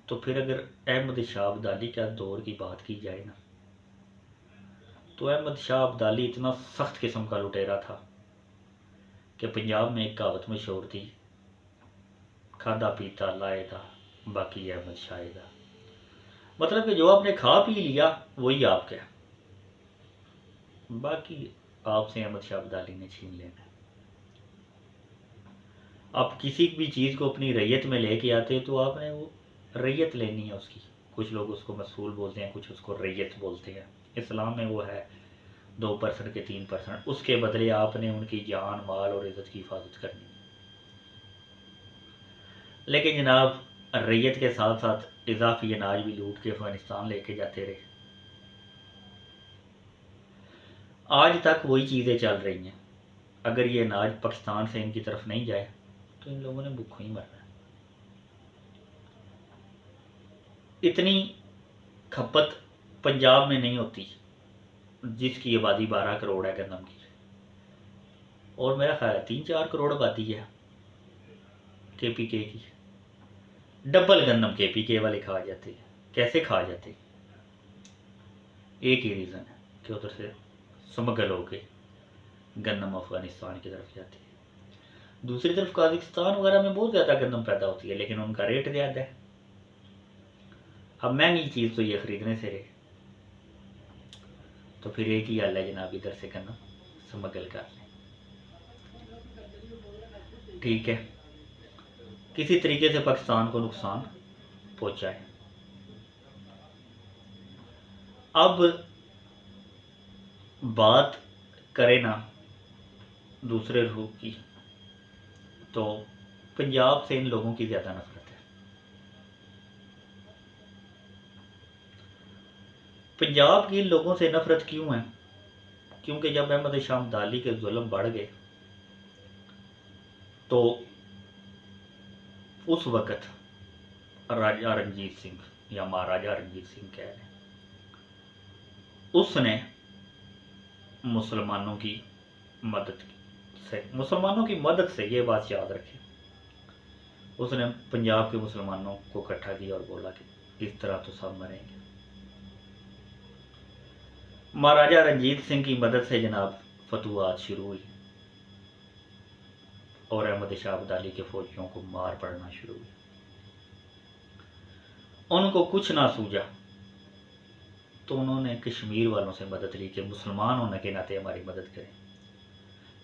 तो फिर अगर अहमद शाह अब्दाली का दौर की बात की जाए ना, तो अहमद शाह अब्दाली इतना सख्त किस्म का लुटेरा था कि पंजाब में एक कहावत मशहूर थी, खादा पीता लाएगा बाकी अहमद शाहेगा। मतलब कि जो आपने खा पी लिया वही आपका, बाकी आपसे अहमद शाह अब्दाली ने छीन लेना। आप किसी भी चीज़ को अपनी रैयत में लेके आते तो आपने वो रैयत लेनी है उसकी। कुछ लोग उसको मसूल बोलते हैं, कुछ उसको रैयत बोलते हैं। इस्लाम में वो है 2% के 3%, उसके बदले आपने उनकी जान माल और इज़्ज़त की हिफाजत करनी है। लेकिन जनाब रैयत के साथ साथ इजाफी अनाज भी लूट के अफ़गानिस्तान लेके जाते रहे। आज तक वही चीज़ें चल रही हैं। अगर ये अनाज पाकिस्तान से इनकी तरफ नहीं जाए तो इन लोगों ने भूखों ही मरना है। इतनी खपत पंजाब में नहीं होती जिसकी आबादी 12 करोड़ है गंदम की, और मेरा ख्याल है 3-4 करोड़ आबादी है KPK की। डबल गंदम KPK वाले खा जाते हैं। कैसे खा जाते? एक ही रीज़न है कि उधर से स्मगल होके गंदम अफगानिस्तान की तरफ जाती है। दूसरी तरफ काजाकिस्तान वगैरह में बहुत ज़्यादा गंदम पैदा होती है, लेकिन उनका रेट ज़्यादा है। अब महंगी चीज़ तो ये ख़रीदने से रहे, तो फिर एक ही हल है जनाब, इधर से गंदम स्मगल कर लें। ठीक है, किसी तरीके से पाकिस्तान को नुकसान पहुंचाए। अब बात करें ना दूसरे रूप की, तो पंजाब से इन लोगों की ज़्यादा नफरत है। पंजाब की इन लोगों से नफरत क्यों है? क्योंकि जब अहमद शाह अब्दाली के जुल्म बढ़ गए तो उस वक़्त राजा रणजीत सिंह या महाराजा रणजीत सिंह कह रहे हैं, उसने मुसलमानों की मदद से ये बात याद रखें, उसने पंजाब के मुसलमानों को इकट्ठा किया और बोला कि इस तरह तो सब मरेंगे। महाराजा रणजीत सिंह की मदद से जनाब फतूहात शुरू हुई और अहमद शाह अब्दाली के फौजियों को मार पड़ना शुरू हुई। उनको कुछ ना सूझा तो उन्होंने कश्मीर वालों से मदद ली कि मुसलमान होने के नाते हमारी मदद करें।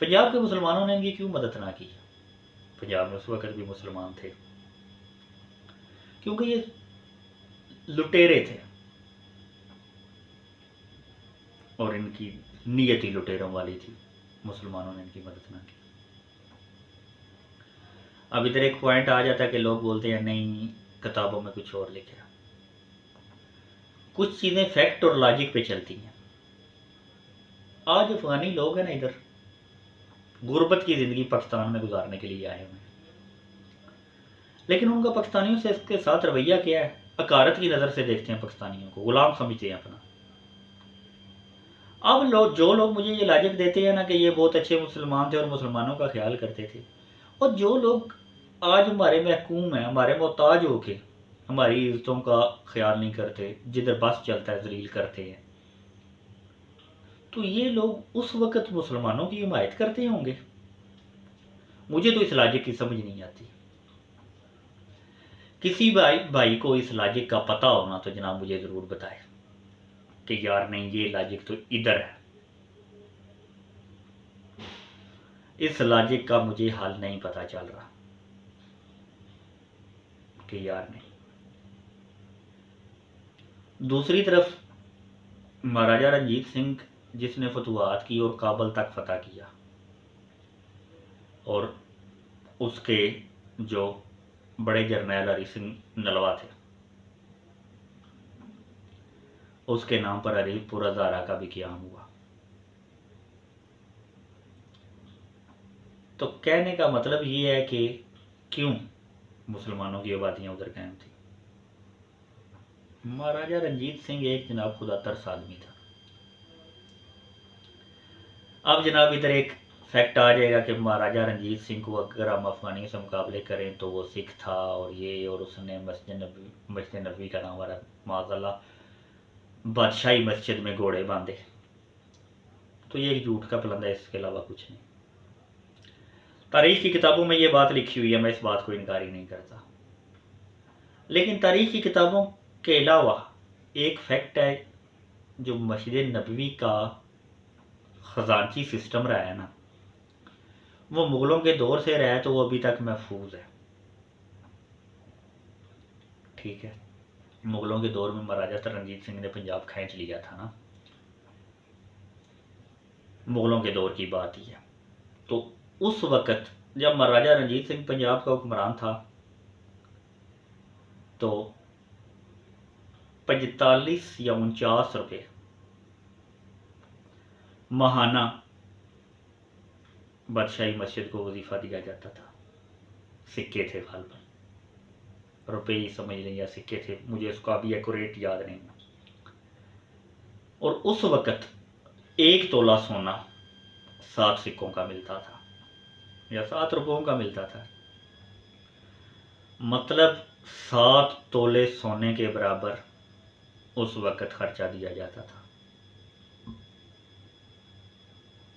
पंजाब के मुसलमानों ने इनकी क्यों मदद ना की? पंजाब में उस वक्त भी मुसलमान थे, क्योंकि ये लुटेरे थे और इनकी नीयत ही लुटेरों वाली थी। मुसलमानों ने इनकी मदद ना की। अब इधर एक पॉइंट आ जाता है कि लोग बोलते हैं नहीं, किताबों में कुछ और लिखा। कुछ चीज़ें फैक्ट और लॉजिक पे चलती हैं। आज अफगानी लोग हैं ना, इधर गुर्बत की ज़िंदगी पाकिस्तान में गुजारने के लिए आए हुए हैं, लेकिन उनका पाकिस्तानियों से इसके साथ रवैया क्या है? अकारत की नज़र से देखते हैं, पाकिस्तानियों को गुलाम समझते हैं अपना। अब जो लोग मुझे ये लॉजिक देते हैं ना कि ये बहुत अच्छे मुसलमान थे और मुसलमानों का ख्याल करते थे, और जो लोग आज हमारे महकूम हैं, हमारे मोहताज होके हमारी इज्जतों का ख्याल नहीं करते, जिधर बस चलता है जलील करते हैं, तो ये लोग उस वक़्त मुसलमानों की हिमायत करते होंगे? मुझे तो इस लॉजिक की समझ नहीं आती। किसी भाई को इस लॉजिक का पता होना तो जनाब मुझे ज़रूर बताए कि यार नहीं, ये लॉजिक तो इधर है। इस लॉजिक का मुझे हाल नहीं पता चल रहा कि यार नहीं। दूसरी तरफ महाराजा रणजीत सिंह जिसने फतवाहत की और काबल तक फतह किया, और उसके जो बड़े जर्नैल हरी सिंह नलवा थे, उसके नाम पर हरीपुर हज़ारा का भी क़याम हुआ। तो कहने का मतलब ये है कि क्यों मुसलमानों की आबादियाँ उधर कायम थी। महाराजा रणजीत सिंह एक जनाब खुदा तरस आदमी था। अब जनाब इधर एक फैक्ट आ जाएगा कि महाराजा रणजीत सिंह को अगर हम अफगानियों से मुकाबले करें तो वो सिख था और ये, और उसने मस्जिद नबी का नाम वाला माज़ल्ला बादशाही मस्जिद में घोड़े बांधे। तो ये एक झूठ का पलंदा है, इसके अलावा कुछ नहीं। तारीख की किताबों में ये बात लिखी हुई है, मैं इस बात को इनकार ही नहीं करता, लेकिन तारीख की किताबों के अलावा एक फैक्ट है, जो मस्जिद नबवी का ख़जानची सिस्टम रहा है ना, वो मुग़लों के दौर से रहा है, तो वो अभी तक महफूज है। ठीक है, मुग़लों के दौर में महाराजा रणजीत सिंह ने पंजाब खींच लिया था ना, मुग़लों के दौर की बात ही है। तो उस वक़्त जब महाराजा रणजीत सिंह पंजाब का हुक्मरान था, तो 45 या 49 रुपये माहाना बादशाही मस्जिद को वजीफ़ा दिया जाता था। सिक्के थे गालबन। रुपए ही समझ लें या सिक्के थे, मुझे उसका अभी एक्यूरेट याद नहीं। और उस वक़्त 1 तोला सोना 7 सिक्कों का मिलता था या 7 रुपयों का मिलता था। मतलब 7 तोले सोने के बराबर उस वक़्त खर्चा दिया जाता था।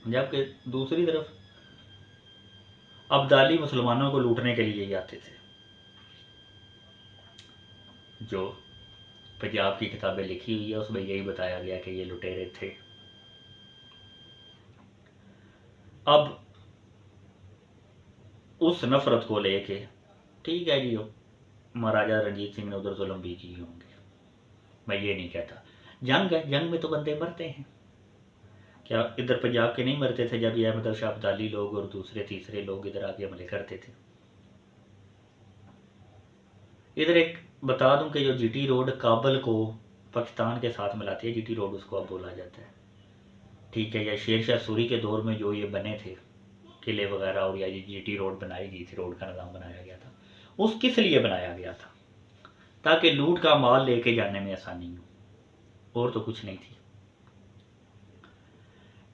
जबकि दूसरी तरफ अब्दाली मुसलमानों को लूटने के लिए ही आते थे। जो पंजाब की किताबें लिखी हुई है उसमें यही बताया गया कि ये लुटेरे थे। अब उस नफरत को लेके ठीक है जी, महाराजा रंजीत सिंह ने उधर जुल्म भी किए होंगे, मैं ये नहीं कहता। जंग है, जंग में तो बंदे मरते हैं। क्या इधर पंजाब के नहीं मरते थे जब ये अहमद शाह अब्दाली लोग और दूसरे तीसरे लोग इधर आके हमले करते थे? इधर एक बता दूं कि जो जीटी रोड काबल को पाकिस्तान के साथ मिलाती है, जीटी रोड उसको अब बोला जाता है, ठीक है। या शेर शाह सूरी के दौर में जो ये बने थे किले वगैरह, और या ये जीटी रोड बनाई गई थी, रोड का निज़ाम बनाया गया था, उस किस लिए बनाया गया था? ताकि लूट का माल लेके जाने में आसानी हो, और तो कुछ नहीं थी।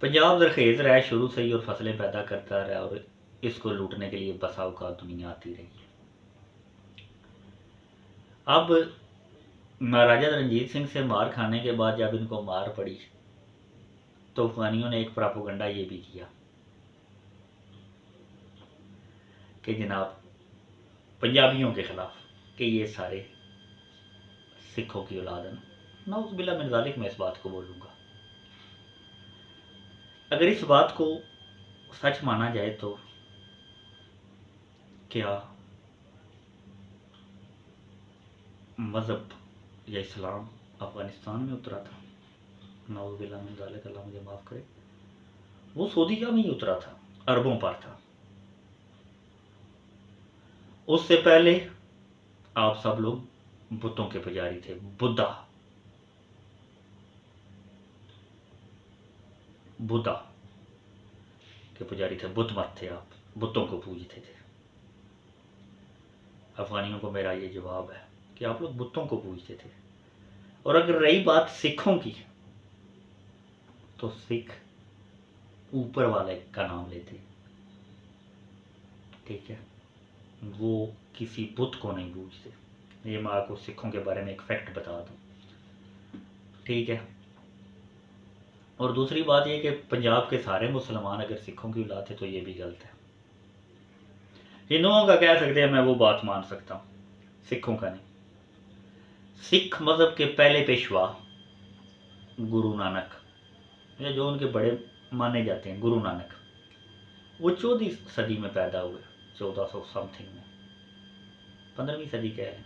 पंजाब जरखेज़ रहा शुरू से ही और फसलें पैदा करता रहा, और इसको लूटने के लिए बसा औकात दुनिया आती रही। अब महाराजा रणजीत सिंह से मार खाने के बाद जब इनको मार पड़ी तो अफगानियों ने एक प्रोपेगेंडा ये भी किया कि जनाब पंजाबियों के खिलाफ कि ये सारे सिखों की औलाद है। नाउज़ुबिल्लाह मिन ज़ालिक, मैं इस बात को बोलूँगा। अगर इस बात को सच माना जाए तो क्या मज़हब या इस्लाम अफ़गानिस्तान में उतरा था? नाउज़ुबिल्लाह मिन ज़ालिक, अल्लाह मुझे माफ़ करे। वो सऊदीया में ही उतरा था, अरबों पर था। उससे पहले आप सब लोग बुतों के पुजारी थे। बुद्धा बुद्धा के पुजारी थे, बुत मत थे, आप बुतों को पूजते थे। अफगानियों को मेरा ये जवाब है कि आप लोग बुतों को पूजते थे। और अगर रही बात सिखों की, तो सिख ऊपर वाले का नाम लेते, ठीक है, वो किसी बुत को नहीं पूजते। ये मैं आपको सिखों के बारे में एक फैक्ट बता दूं, ठीक है। और दूसरी बात ये कि पंजाब के सारे मुसलमान अगर सिखों की औलाद थे तो ये भी गलत है। हिंदुओं का कह सकते हैं, मैं वो बात मान सकता हूँ, सिखों का नहीं। सिख मज़हब के पहले पेशवा गुरु नानक, या जो उनके बड़े माने जाते हैं गुरु नानक, वो 14वीं सदी में पैदा हुए, 1400 समथिंग में, 15वीं सदी का है।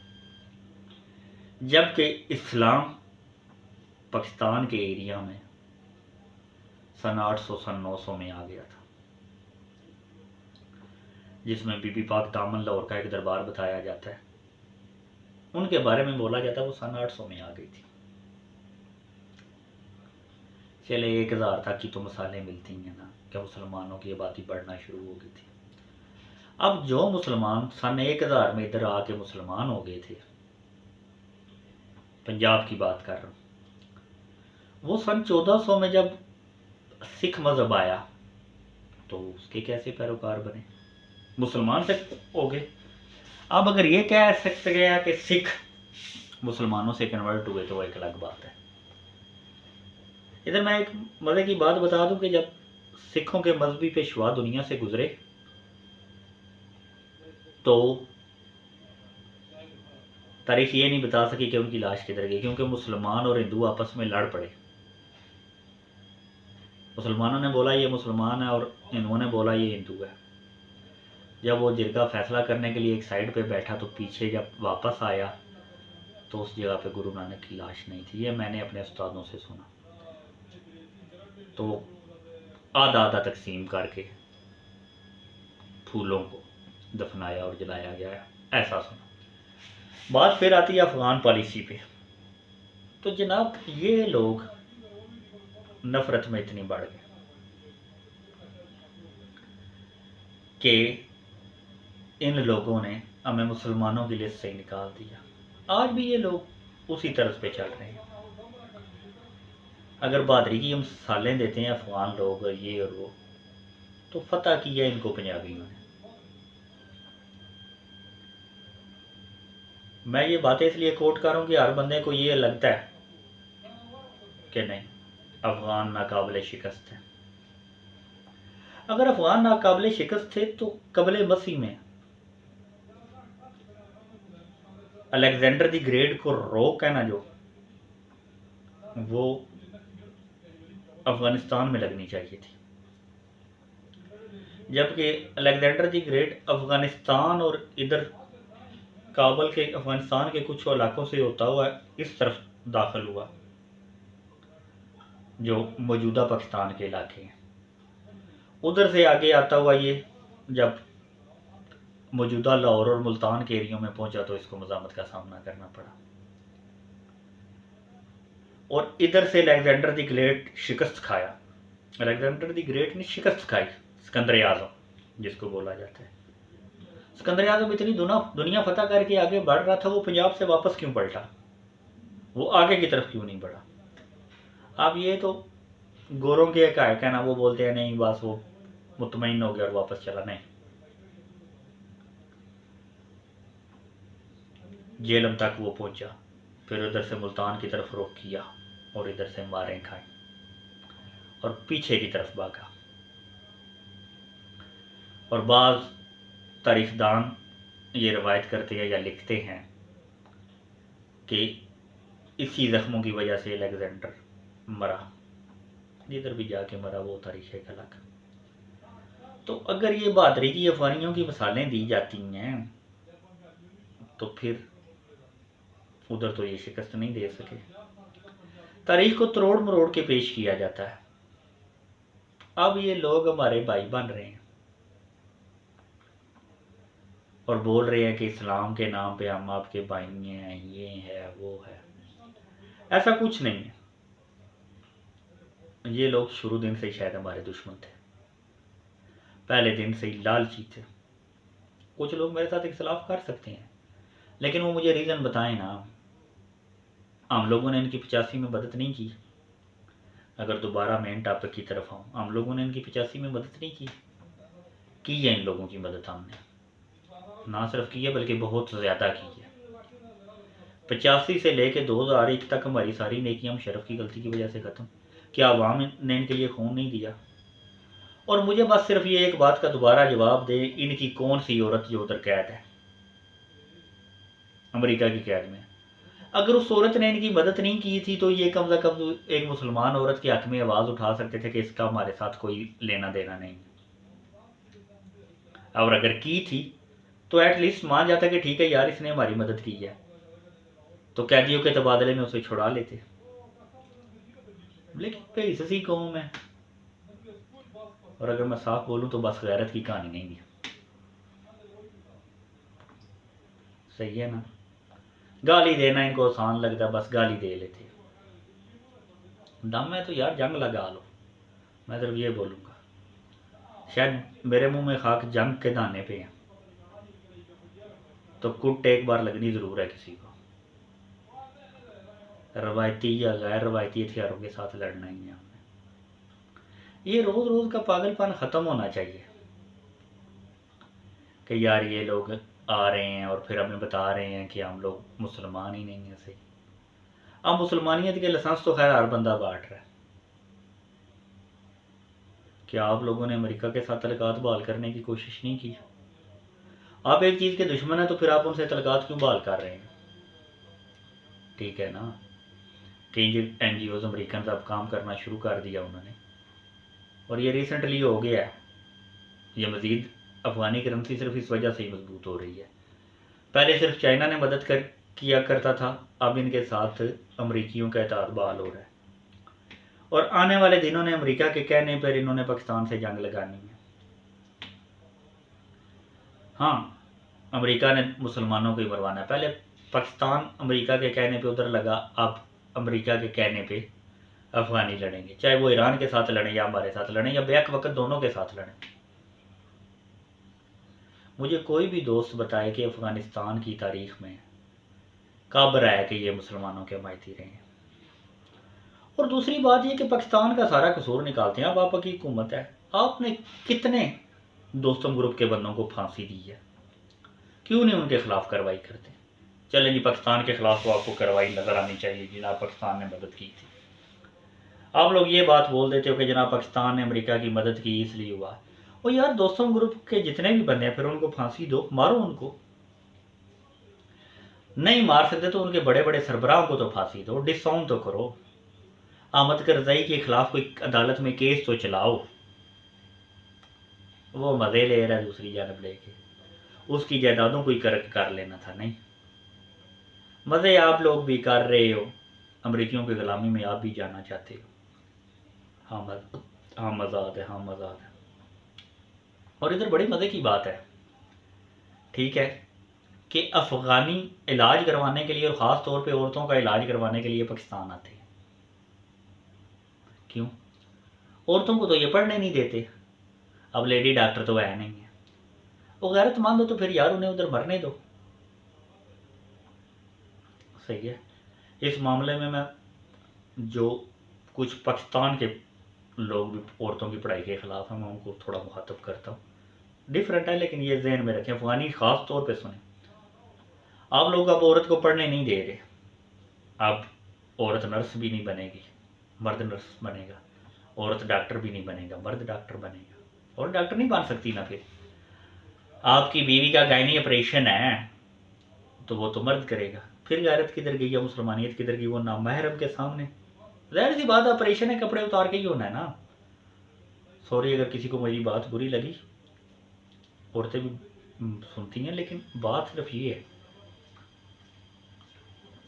जबकि इस्लाम पाकिस्तान के एरिया में सन 800 सन 900 में आ गया था, जिसमें बीबी पाक दामन लाहौर का एक दरबार बताया जाता है। उनके बारे में बोला जाता है वो सन 800 में आ गई थी। चले 1000 तक की तो मिसालें मिलती हैं ना, क्या मुसलमानों की आबादी बढ़ना शुरू हो गई थी। अब जो मुसलमान सन 1000 में इधर आके मुसलमान हो गए थे, पंजाब की बात कर रहा हूँ, वो सन 1400 में जब सिख मज़हब आया तो उसके कैसे पैरोकार बने, मुसलमान तक हो गए। अब अगर ये कह सकते गया कि सिख मुसलमानों से कन्वर्ट हुए तो वो एक अलग बात है। इधर मैं एक मज़े की बात बता दूं कि जब सिखों के मजहबी पेशवा दुनिया से गुजरे तो तारीख ये नहीं बता सकी कि उनकी लाश किधर गई, क्योंकि मुसलमान और हिंदू आपस में लड़ पड़े। मुसलमानों ने बोला ये मुसलमान है और हिंदुओं ने बोला ये हिंदू है। जब वो जिरगा फैसला करने के लिए एक साइड पे बैठा तो पीछे जब वापस आया तो उस जगह पे गुरु नानक की लाश नहीं थी। ये मैंने अपने उस्तादों से सुना। तो आधा आधा तकसीम करके फूलों को दफनाया और जलाया गया, ऐसा सुना। बात फिर आती है अफगान पॉलिसी पे। तो जनाब ये लोग नफरत में इतनी बढ़ गए कि इन लोगों ने हमें मुसलमानों की लिस्ट से ही निकाल दिया। आज भी ये लोग उसी तर्ज पे चल रहे हैं। अगर बहादुरी की हम सालें देते हैं अफगान लोग और ये और वो, तो फतह किया इनको पंजाबियों ने। मैं ये बातें इसलिए कोट कर रहा हूँ कि हर बंदे को ये लगता है कि नहीं, अफगान नाकाबिले शिकस्त है। अगर अफगान नाकाबिले शिकस्त थे तो कबले मसीह में अलेक्जेंडर द ग्रेट को रोक है ना, जो वो अफगानिस्तान में लगनी चाहिए थी, जबकि अलेक्जेंडर द ग्रेट अफगानिस्तान और इधर काबुल के अफगानिस्तान के कुछ इलाकों से होता हुआ इस तरफ दाखिल हुआ, जो मौजूदा पाकिस्तान के इलाके हैं। उधर से आगे आता हुआ ये जब मौजूदा लाहौर और मुल्तान के एरियो में पहुंचा तो इसको मज़ामत का सामना करना पड़ा। और इधर से अलेक्जेंडर द ग्रेट शिकस्त खाया। अलेक्जेंडर द ग्रेट ने शिकस्त खाई सिकंदर आज़म जिसको बोला जाता है। सिकंदर आज़म इतनी दुनिया फतह करके आगे बढ़ रहा था, वो पंजाब से वापस क्यों पलटा? वो आगे की तरफ क्यों नहीं बढ़ा? अब ये तो गोरों के एक है ना, वो बोलते हैं नहीं बस वो मुतमईन हो गया और वापस चला। नहीं, जेलम तक वो पहुंचा, फिर उधर से मुल्तान की तरफ रुख किया और इधर से मारें खाई और पीछे की तरफ भागा। और बाज़ तारीखदान ये रवायत करते हैं या लिखते हैं कि इसी जख्मों की वजह से अलेक्जेंडर मरा, जिधर भी जाके मरा वो तारीख एक अलग। तो अगर ये बहादुरी की अफगानियों की मिसालें दी जाती हैं तो फिर उधर तो ये शिकस्त नहीं दे सके। तारीख को तरोड़ मरोड़ के पेश किया जाता है। अब ये लोग हमारे भाई बन रहे हैं और बोल रहे हैं कि इस्लाम के नाम पे हम आपके भाई हैं, ये है वो है। ऐसा कुछ नहीं है। ये लोग शुरू दिन से ही शायद हमारे दुश्मन थे, पहले दिन से ही लालची थे। कुछ लोग मेरे साथ इख्तलाफ कर सकते हैं, लेकिन वो मुझे रीज़न बताएं ना। हम लोगों ने इनकी 85 में मदद नहीं की। अगर दोबारा मेन टॉपिक की तरफ आऊँ, हम लोगों ने इनकी 85 में मदद नहीं की है। इन लोगों की मदद हमने ना सिर्फ की है बल्कि बहुत ज़्यादा की है। 85 से लेके 2001 तक हमारी सारी नेकियां मुशर्रफ की गलती की वजह से ख़त्म। क्या अवाम ने इनके लिए खून नहीं दिया? और मुझे बस सिर्फ ये एक बात का दोबारा जवाब दे, इनकी कौन सी औरत जो उधर कैद है अमेरिका की कैद में? अगर उस औरत ने इनकी मदद नहीं की थी तो ये कम से कम एक मुसलमान औरत के हक में आवाज़ उठा सकते थे कि इसका हमारे साथ कोई लेना देना नहीं। और अगर की थी तो एटलीस्ट मान जाता कि ठीक है यार इसने हमारी मदद की है, तो कैदियों के तबादले में उसे छुड़ा लेते। लेकिन बेइज्जती कौम है। और अगर मैं साफ बोलूं तो बस गैरत की कहानी नहीं है। सही है ना? गाली देना इनको आसान लगता है, बस गाली दे लेते। दम है तो यार जंग लगा लो। मैं सिर्फ ये बोलूँगा, शायद मेरे मुंह में खाक जंग के दाने पे है, तो कुट एक बार लगनी ज़रूर है किसी को। रवायती या गैर रवायती हथियारों के साथ लड़ना ही है हमने। ये रोज़ रोज़ का पागलपन ख़त्म होना चाहिए कि यार ये लोग आ रहे हैं और फिर हमें बता रहे हैं कि हम लोग मुसलमान ही नहीं हैं। सही, अब मुसलमानियत के लाइसेंस तो खैर हर बंदा बांट रहा है। क्या आप लोगों ने अमेरिका के साथ तल्लुकात बहाल करने की कोशिश नहीं की? आप एक चीज़ के दुश्मन हैं तो फिर आप उनसे तल्लुकात क्यों बहाल कर रहे हैं? ठीक है ना, कई NGOs अमेरिकन अब काम करना शुरू कर दिया उन्होंने, और ये रिसेंटली हो गया है। ये मज़ीद अफगानी करेंसी सिर्फ इस वजह से ही मजबूत हो रही है। पहले सिर्फ चाइना ने मदद किया करता था, अब इनके साथ अमरीकियों का इत्तेहाद बहाल हो रहा है। और आने वाले दिनों ने अमेरिका के कहने पर इन्होंने पाकिस्तान से जंग लगानी है। हाँ, अमेरिका ने मुसलमानों को ही मरवाना है। पहले पाकिस्तान अमेरिका के कहने पे उधर लगा, अब अमेरिका के कहने पे अफगानी लड़ेंगे, चाहे वो ईरान के साथ लड़ें या हमारे साथ लड़ें या बैक वक्त दोनों के साथ लड़ें। मुझे कोई भी दोस्त बताए कि अफ़गानिस्तान की तारीख़ में कब रहा है कि ये मुसलमानों के हमायती रहे हैं। और दूसरी बात ये कि पाकिस्तान का सारा कसूर निकालते हैं। अब आपकी हुकूमत है, आपने कितने दोस्तों ग्रुप के बंदों को फांसी दी है, क्यों नहीं उनके खिलाफ कार्रवाई करते? चलें जी, पाकिस्तान के खिलाफ तो आपको कार्रवाई नज़र आनी चाहिए, जनाब पाकिस्तान ने मदद की थी। आप लोग ये बात बोल देते हो कि जनाब पाकिस्तान ने अमेरिका की मदद की इसलिए हुआ। और यार दोस्तों ग्रुप के जितने भी बंदे हैं फिर उनको फांसी दो, मारो उनको। नहीं मार सकते तो उनके बड़े बड़े सरबराहों को तो फांसी दो, डिसऑन तो करो। अहमद करज़ई के खिलाफ कोई अदालत में केस तो चलाओ। वो मज़े ले रहा है दूसरी जानब लेके, उसकी जायदादों को ही कर लेना था। नहीं, मज़े आप लोग भी कर रहे हो, अमरीकियों की ग़ुलामी में आप भी जाना चाहते हो। हाँ मज़ाद है, हाँ मज़ाद है। और इधर बड़ी मज़े की बात है, ठीक है, कि अफ़गानी इलाज करवाने के लिए और ख़ास तौर पे औरतों का इलाज करवाने के लिए पाकिस्तान आते हैं। क्यों? औरतों को तो ये पढ़ने नहीं देते। अब लेडी डॉक्टर तो है नहीं है, वो गैरतमंद हो तो फिर यार उन्हें उधर मरने दो। सही है। इस मामले में मैं जो कुछ पाकिस्तान के लोग भी औरतों की पढ़ाई के ख़िलाफ़ हैं, मैं उनको थोड़ा मुखातब करता हूँ। डिफरेंट है, लेकिन ये जहन में रखें, अफ़गानी ख़ास तौर पे सुने। आप लोग अब औरत को पढ़ने नहीं दे रहे। अब औरत नर्स भी नहीं बनेगी, मर्द नर्स बनेगा। औरत डॉक्टर भी नहीं बनेगा, मर्द डॉक्टर बनेगा। और डॉक्टर नहीं बन सकती ना। फिर आपकी बीवी का गायनी ऑपरेशन है तो वो तो मर्द करेगा। फिर गैरत किधर गई या मुसलमानियत किधर गई? वो नामहरम के सामने ज़ाहिर सी बात, ऑपरेशन है, कपड़े उतार के ही होना है ना। सॉरी अगर किसी को मेरी बात बुरी लगी, औरतें भी सुनती हैं, लेकिन बात सिर्फ ये है।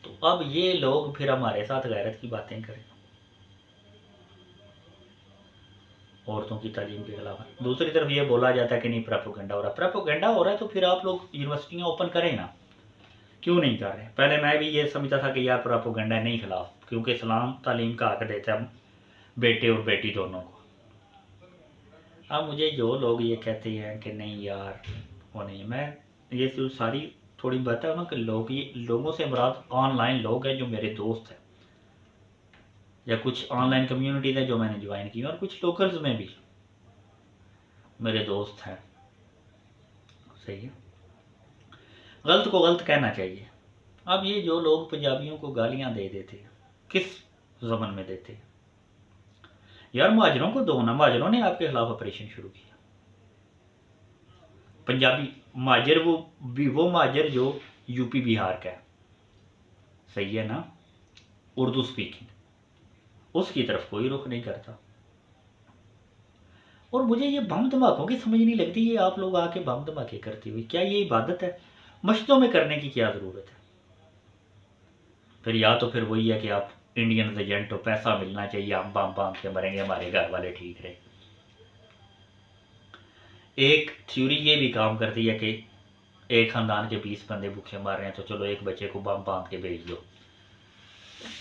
तो अब ये लोग फिर हमारे साथ गैरत की बातें करें औरतों की तालीम के खिलाफ। दूसरी तरफ ये बोला जाता है कि नहीं प्रोपेगेंडा हो रहा है। प्रोपेगेंडा हो रहा है तो फिर आप लोग यूनिवर्सिटियाँ ओपन करें ना, क्यों नहीं कर रहे? पहले मैं भी ये समझता था कि यार प्रोपेगेंडा नहीं खिलाफ, क्योंकि इस्लाम तालीम का हक देता है बेटे और बेटी दोनों को। अब मुझे जो लोग ये कहते हैं कि नहीं यार वो नहीं, मैं ये जो सारी थोड़ी बात है ना कि लोग, ये लोगों से मुराद ऑनलाइन लोग हैं जो मेरे दोस्त हैं, या कुछ ऑनलाइन कम्युनिटीज़ हैं जो मैंने ज्वाइन की, और कुछ लोकल्स में भी मेरे दोस्त हैं। सही है, गलत को गलत कहना चाहिए। अब ये जो लोग पंजाबियों को गालियां दे देते हैं, किस ज़मन में देते हैं? यार महाजरों को दो ना, महाजरों ने आपके खिलाफ ऑपरेशन शुरू किया। पंजाबी महाजर, वो महाजर जो यूपी बिहार का है, सही है ना, उर्दू स्पीकिंग, उसकी तरफ कोई रुख नहीं करता। और मुझे ये बम धमाकों की समझ नहीं लगती, ये आप लोग आके बम धमाके करते हुए, क्या ये इबादत है? मस्जिदों में करने की क्या ज़रूरत है? फिर या तो फिर वही है कि आप इंडियन एजेंट हो, पैसा मिलना चाहिए, हम बम बांध के मरेंगे, हमारे घर वाले ठीक रहे। एक थ्योरी ये भी काम करती है कि एक खानदान के 20 बंदे भूखे मर रहे हैं तो चलो एक बच्चे को बम बांध के भेज दो,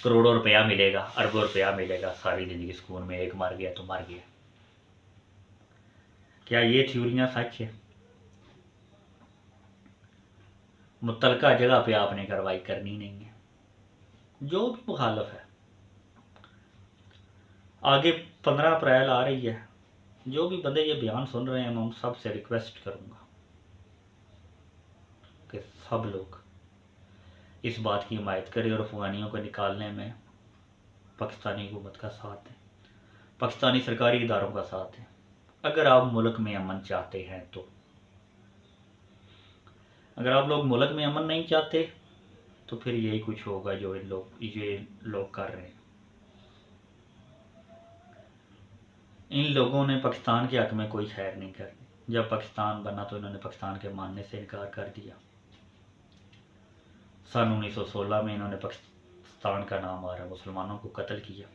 करोड़ों रुपया मिलेगा, अरबों रुपया मिलेगा, सारी ज़िंदगी सुकून में। एक मर गया तो मर गया। क्या ये थ्योरियाँ सच है? मुतलका जगह पे आपने कार्रवाई करनी नहीं है। जो भी मुखालफ है, आगे 15 अप्रैल आ रही है, जो भी बंदे ये बयान सुन रहे हैं मैं उन सब से रिक्वेस्ट करूँगा कि सब लोग इस बात की हिमायत करें और अफगानियों को निकालने में पाकिस्तानी हुकूमत का साथ दें, पाकिस्तानी सरकारी इदारों का साथ दें। अगर आप मुल्क में अमन चाहते हैं तो। अगर आप लोग मुल्क में अमन नहीं चाहते तो फिर यही कुछ होगा जो ये लोग कर रहे हैं। इन लोगों ने पाकिस्तान के हक में कोई खैर नहीं करनी। जब पाकिस्तान बना तो इन्होंने पाकिस्तान के मानने से इनकार कर दिया। सन 1916 में इन्होंने पाकिस्तान का नाम मारा, मुसलमानों को कत्ल किया।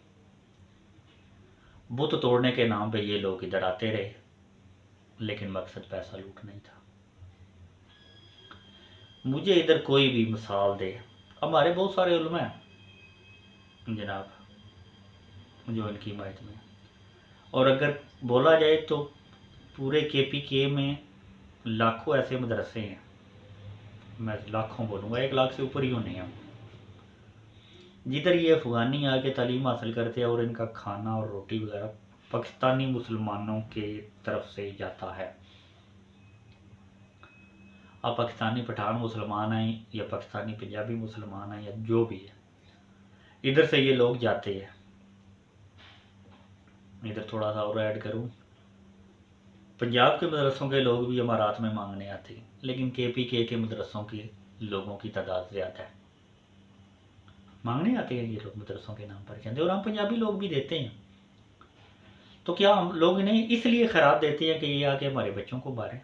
बुत तोड़ने के नाम पे ये लोग इधर आते रहे, लेकिन मकसद पैसा लूटना ही था। मुझे इधर कोई भी मिसाल दे, हमारे बहुत सारे उलमा हैं जनाब जो इनकी हिमायत में, और अगर बोला जाए तो पूरे KPK में लाखों ऐसे मदरसे हैं, मैं लाखों बोलूँगा, 1 लाख से ऊपर ही होने हैं, जिधर ये अफ़गानी आके तालीम हासिल करते हैं और इनका खाना और रोटी वगैरह पाकिस्तानी मुसलमानों के तरफ से जाता है। अब पाकिस्तानी पठान मुसलमान हैं या पाकिस्तानी पंजाबी मुसलमान हैं या जो भी है, इधर से ये लोग जाते हैं। इधर थोड़ा सा और ऐड करूँ, पंजाब के मदरसों के लोग भी इमारात में मांगने आते हैं, लेकिन KPK के मदरसों के लोगों की तादाद ज़्यादा है, मांगने आते हैं ये लोग मदरसों के नाम पर कहते, और हम पंजाबी लोग भी देते हैं। तो क्या हम लोग इन्हें इसलिए खराब देते हैं कि ये आके हमारे बच्चों को मारें?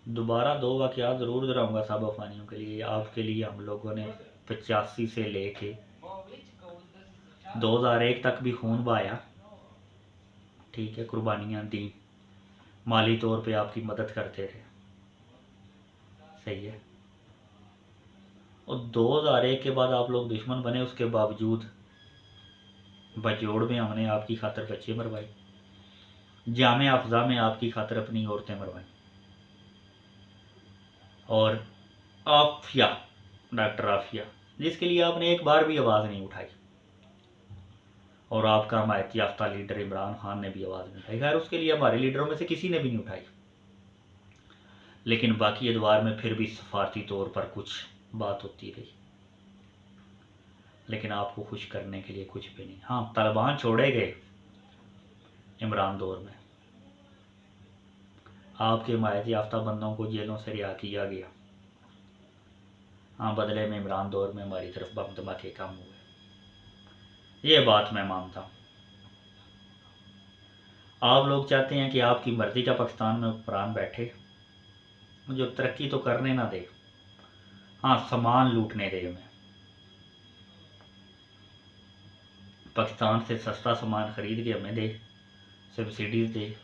दोबारा 2 वाक़यात ज़रूर दोहराऊंगा साहब अफ़गानियों के लिए, आपके लिए। हम लोगों ने 85 से लेके 2001 तक भी खून बहाया, ठीक है, कुर्बानियाँ दी, माली तौर पे आपकी मदद करते रहे, सही है। और 2001 के बाद आप लोग दुश्मन बने, उसके बावजूद बजोड़ में हमने आपकी खातर बच्चे मरवाए, जामे अफजा में आपकी खातर अपनी औरतें मरवाई, और आफिया, डॉक्टर आफिया, जिसके लिए आपने एक बार भी आवाज़ नहीं उठाई, और आपका हमायत याफ्ता लीडर इमरान खान ने भी आवाज़ नहीं उठाई। खैर उसके लिए हमारे लीडरों में से किसी ने भी नहीं उठाई, लेकिन बाकी अदवार में फिर भी सफारती तौर पर कुछ बात होती रही, लेकिन आपको खुश करने के लिए कुछ भी नहीं। हाँ, तालिबान छोड़े गए इमरान दौर में, आपके हमायत याफ्ता बंदों को जेलों से रिहा किया गया, हाँ, बदले में इमरान दौर में हमारी तरफ बम धमाके कम हुए, ये बात मैं मानता हूँ। आप लोग चाहते हैं कि आपकी मर्जी का पाकिस्तान में हुक्मरान बैठे, जो तरक्की तो करने ना दे, हाँ, सामान लूटने दे, हमें पाकिस्तान से सस्ता सामान ख़रीद के हमें दे, सब्सिडीज़ दे,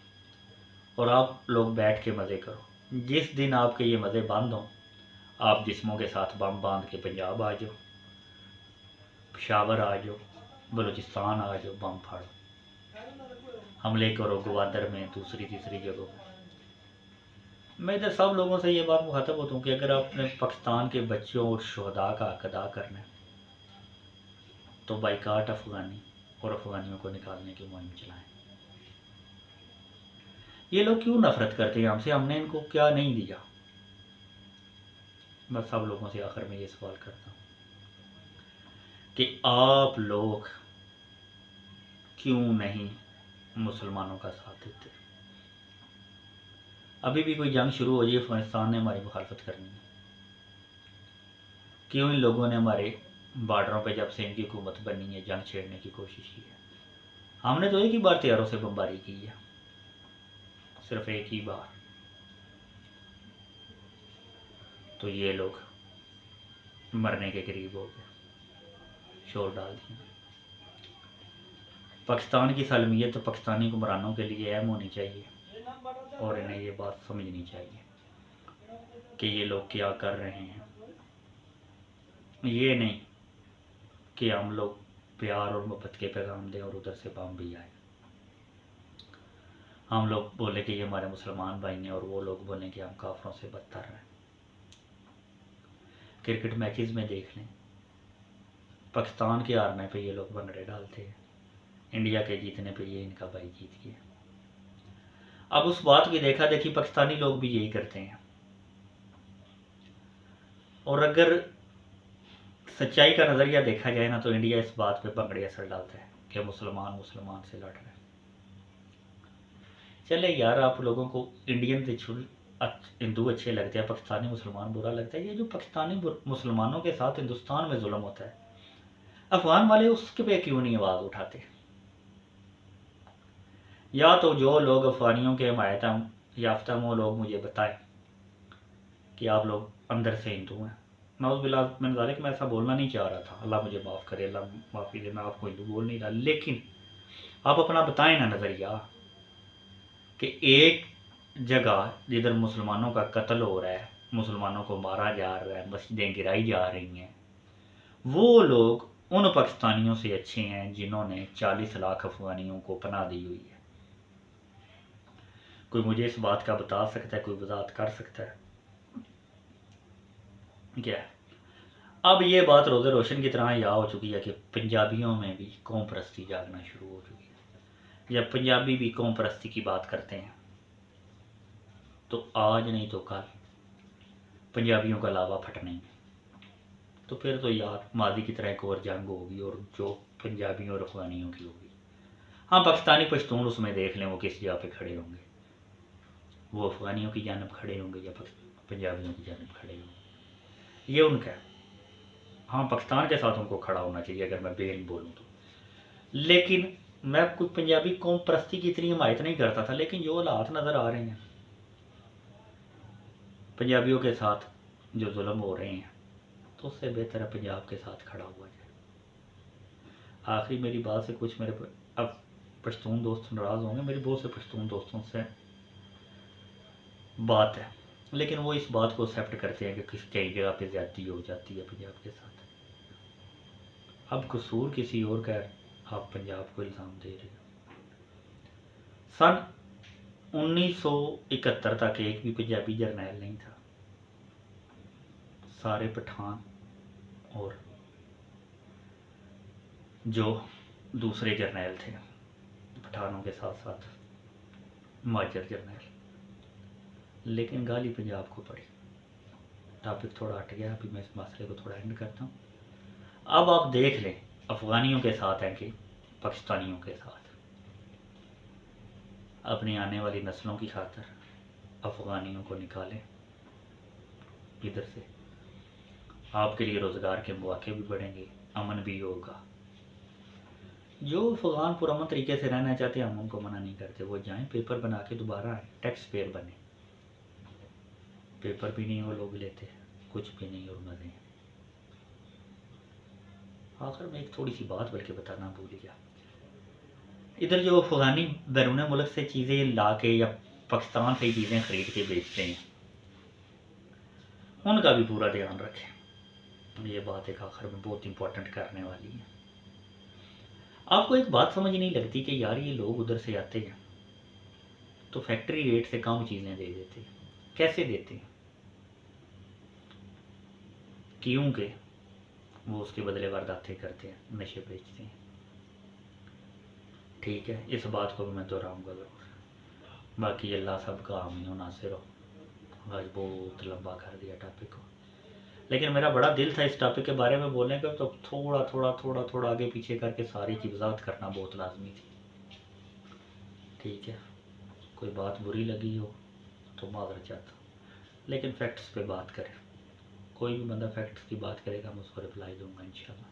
और आप लोग बैठ के मज़े करो। जिस दिन आपके ये मज़े बंद हों, आप जिस्मों के साथ बम बांध के पंजाब आ जाओ, पेशावर आ जाओ, बलूचिस्तान आ जाओ, बम फाड़ो, हमले करो ग्वादर में, दूसरी तीसरी जगहों में। मैं इधर सब लोगों से ये बात मुखातब होता हूँ कि अगर आपने पाकिस्तान के बच्चों और शहदा का हक अदा करना है, तो बाइकाट अफ़गानी और अफ़गानियों को निकालने की मुहिम चलाएं। ये लोग क्यों नफरत करते हैं हमसे? हमने इनको क्या नहीं दिया? मैं सब लोगों से आखिर में ये सवाल करता हूँ कि आप लोग क्यों नहीं मुसलमानों का साथ देते? अभी भी कोई जंग शुरू हो जाए, अफगानिस्तान ने हमारी मुखालफत करनी है। क्यों इन लोगों ने हमारे बॉर्डरों पे जब से इनकी हुकूमत बनी है जंग छेड़ने की कोशिश की है? हमने तो एक ही बार तैयारों से बमबारी की है, सिर्फ एक ही बार। तो ये लोग मरने के करीब हो गए, शोर डाल दिया। पाकिस्तान की सालमियत तो पाकिस्तानी हुक्मरानों के लिए अहम होनी चाहिए, और इन्हें ये बात समझनी चाहिए कि ये लोग क्या कर रहे हैं। ये नहीं कि हम लोग प्यार और मोहब्बत के पैगाम दें और उधर से बम भी आए, हम लोग बोले कि ये हमारे मुसलमान भाई हैं और वो लोग बोलें कि हम काफरों से बदतर हैं। क्रिकेट मैचेस में देख लें, पाकिस्तान के हारने पे ये लोग भंगड़े डालते हैं, इंडिया के जीतने पे ये इनका भाई जीत गया। अब उस बात की देखा देखी पाकिस्तानी लोग भी यही करते हैं, और अगर सच्चाई का नज़रिया देखा जाए ना, तो इंडिया इस बात पे भंगड़े असर डालता है कि मुसलमान मुसलमान से लड़ रहे हैं। चले यार, आप लोगों को इंडियन हिंदू अच्छे लगते हैं, पाकिस्तानी मुसलमान बुरा लगता है। ये जो पाकिस्तानी मुसलमानों के साथ हिंदुस्तान में जुल्म होता है, अफगान वाले उसके पे क्यों नहीं आवाज़ उठाते? या तो जो लोग अफगानियों के हमायत याफ्ता वो लोग मुझे बताएं कि आप लोग अंदर से हिंदू हैं। मैं ऐसा बोलना नहीं चाह रहा था, अल्लाह मुझे माफ़ करे, अल्लाह माफ़ी दे, मैं आपको हिंदू बोल नहीं रहा, लेकिन आप अपना बताएं ना नज़रिया कि एक जगह जिधर मुसलमानों का कत्ल हो रहा है, मुसलमानों को मारा जा रहा है, मस्जिदें गिराई जा रही हैं, वो लोग उन पाकिस्तानियों से अच्छे हैं जिन्होंने 40 लाख अफगानियों को पनाह दी हुई है। कोई मुझे इस बात का बता सकता है, कोई वजाहत कर सकता है क्या? अब ये बात रोज़े रोशन की तरह याद हो चुकी है कि पंजाबियों में भी कौम परस्ती जागना शुरू हो चुकी है। जब पंजाबी भी कौम परस्ती की बात करते हैं तो आज नहीं तो कल पंजाबियों का लावा फटने में, तो फिर तो यार मादी की तरह एक और जंग होगी, और जो पंजाबियों और अफगानियों की होगी। हाँ, पाकिस्तानी पश्तून उसमें देख लें वो किस जगह पे खड़े होंगे, वो अफगानियों की जानब खड़े होंगे या पंजाबियों की जानब खड़े होंगे, ये उनका है। हाँ, पाकिस्तान के साथ उनको खड़ा होना चाहिए अगर मैं बेन बोलूँ तो। लेकिन मैं कोई पंजाबी कौम परस्ती की इतनी हिमायत नहीं करता था, लेकिन जो हालात नज़र आ रहे हैं पंजाबियों के साथ जो जुल्म हो रहे हैं, तो उससे बेहतर है पंजाब के साथ खड़ा हुआ जाए। आखिरी मेरी बात से कुछ मेरे अब पश्तून दोस्त नाराज़ होंगे, मेरी बहुत से पश्तून दोस्तों से बात है, लेकिन वो इस बात को एक्सेप्ट करते हैं कि किस कई जगह पे ज़्यादती हो जाती है पंजाब के साथ। अब कसूर किसी और का है, आप पंजाब को इल्ज़ाम दे रहे हो। सन 1971 तक एक भी पंजाबी जर्नैल नहीं था, सारे पठान और जो दूसरे जर्नैल थे, पठानों के साथ साथ माजर जर्नैल। लेकिन गाली पंजाब को पड़ी। टॉपिक थोड़ा हट गया, अभी मैं इस मसले को थोड़ा एंड करता हूँ। अब आप देख लें अफ़गानियों के साथ हैं कि पाकिस्तानियों के साथ, अपनी आने वाली नस्लों की खातर अफ़गानियों को निकालें इधर से, आपके लिए रोज़गार के मौके भी बढ़ेंगे, अमन भी होगा। जो अफ़गान पुरअमन तरीके से रहना चाहते हैं हम उनको मना नहीं करते, वो जाएं पेपर बना के दोबारा आए, टैक्स पेयर बने। पेपर भी नहीं वो लोग लेते, कुछ भी नहीं, और मज़े हैं। आखिर में एक थोड़ी सी बात बल्कि बताना भूल गया, इधर जो अफ़गानी बैरून मुल्क से चीज़ें ला के या पाकिस्तान से चीज़ें ख़रीद के बेचते हैं, उनका भी पूरा ध्यान रखें। ये बात एक आखिर में बहुत इंपॉर्टेंट करने वाली है। आपको एक बात समझ नहीं लगती कि यार ये लोग उधर से आते हैं तो फैक्ट्री रेट से कम चीज़ें दे देते हैं। कैसे देते हैं? क्योंकि वो उसके बदले वारदातें करते हैं, नशे बेचते हैं। ठीक है, इस बात को भी मैं दोहराऊँगा ज़रूर। बाकी अल्लाह सब का हामी हो नासिर हो। आज बहुत लंबा कर दिया टॉपिक को, लेकिन मेरा बड़ा दिल था इस टॉपिक के बारे में बोलने का, तो थोड़ा थोड़ा थोड़ा थोड़ा आगे पीछे करके सारी की वजाहत करना बहुत लाजमी थी। ठीक है, कोई बात बुरी लगी हो तो माजरत चाहता हूँ, लेकिन फैक्ट्स पे बात करें। कोई भी बंदा फैक्ट्स की बात करेगा मैं उसको रिप्लाई दूंगा इंशाल्लाह।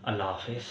अल्लाह हाफिज़।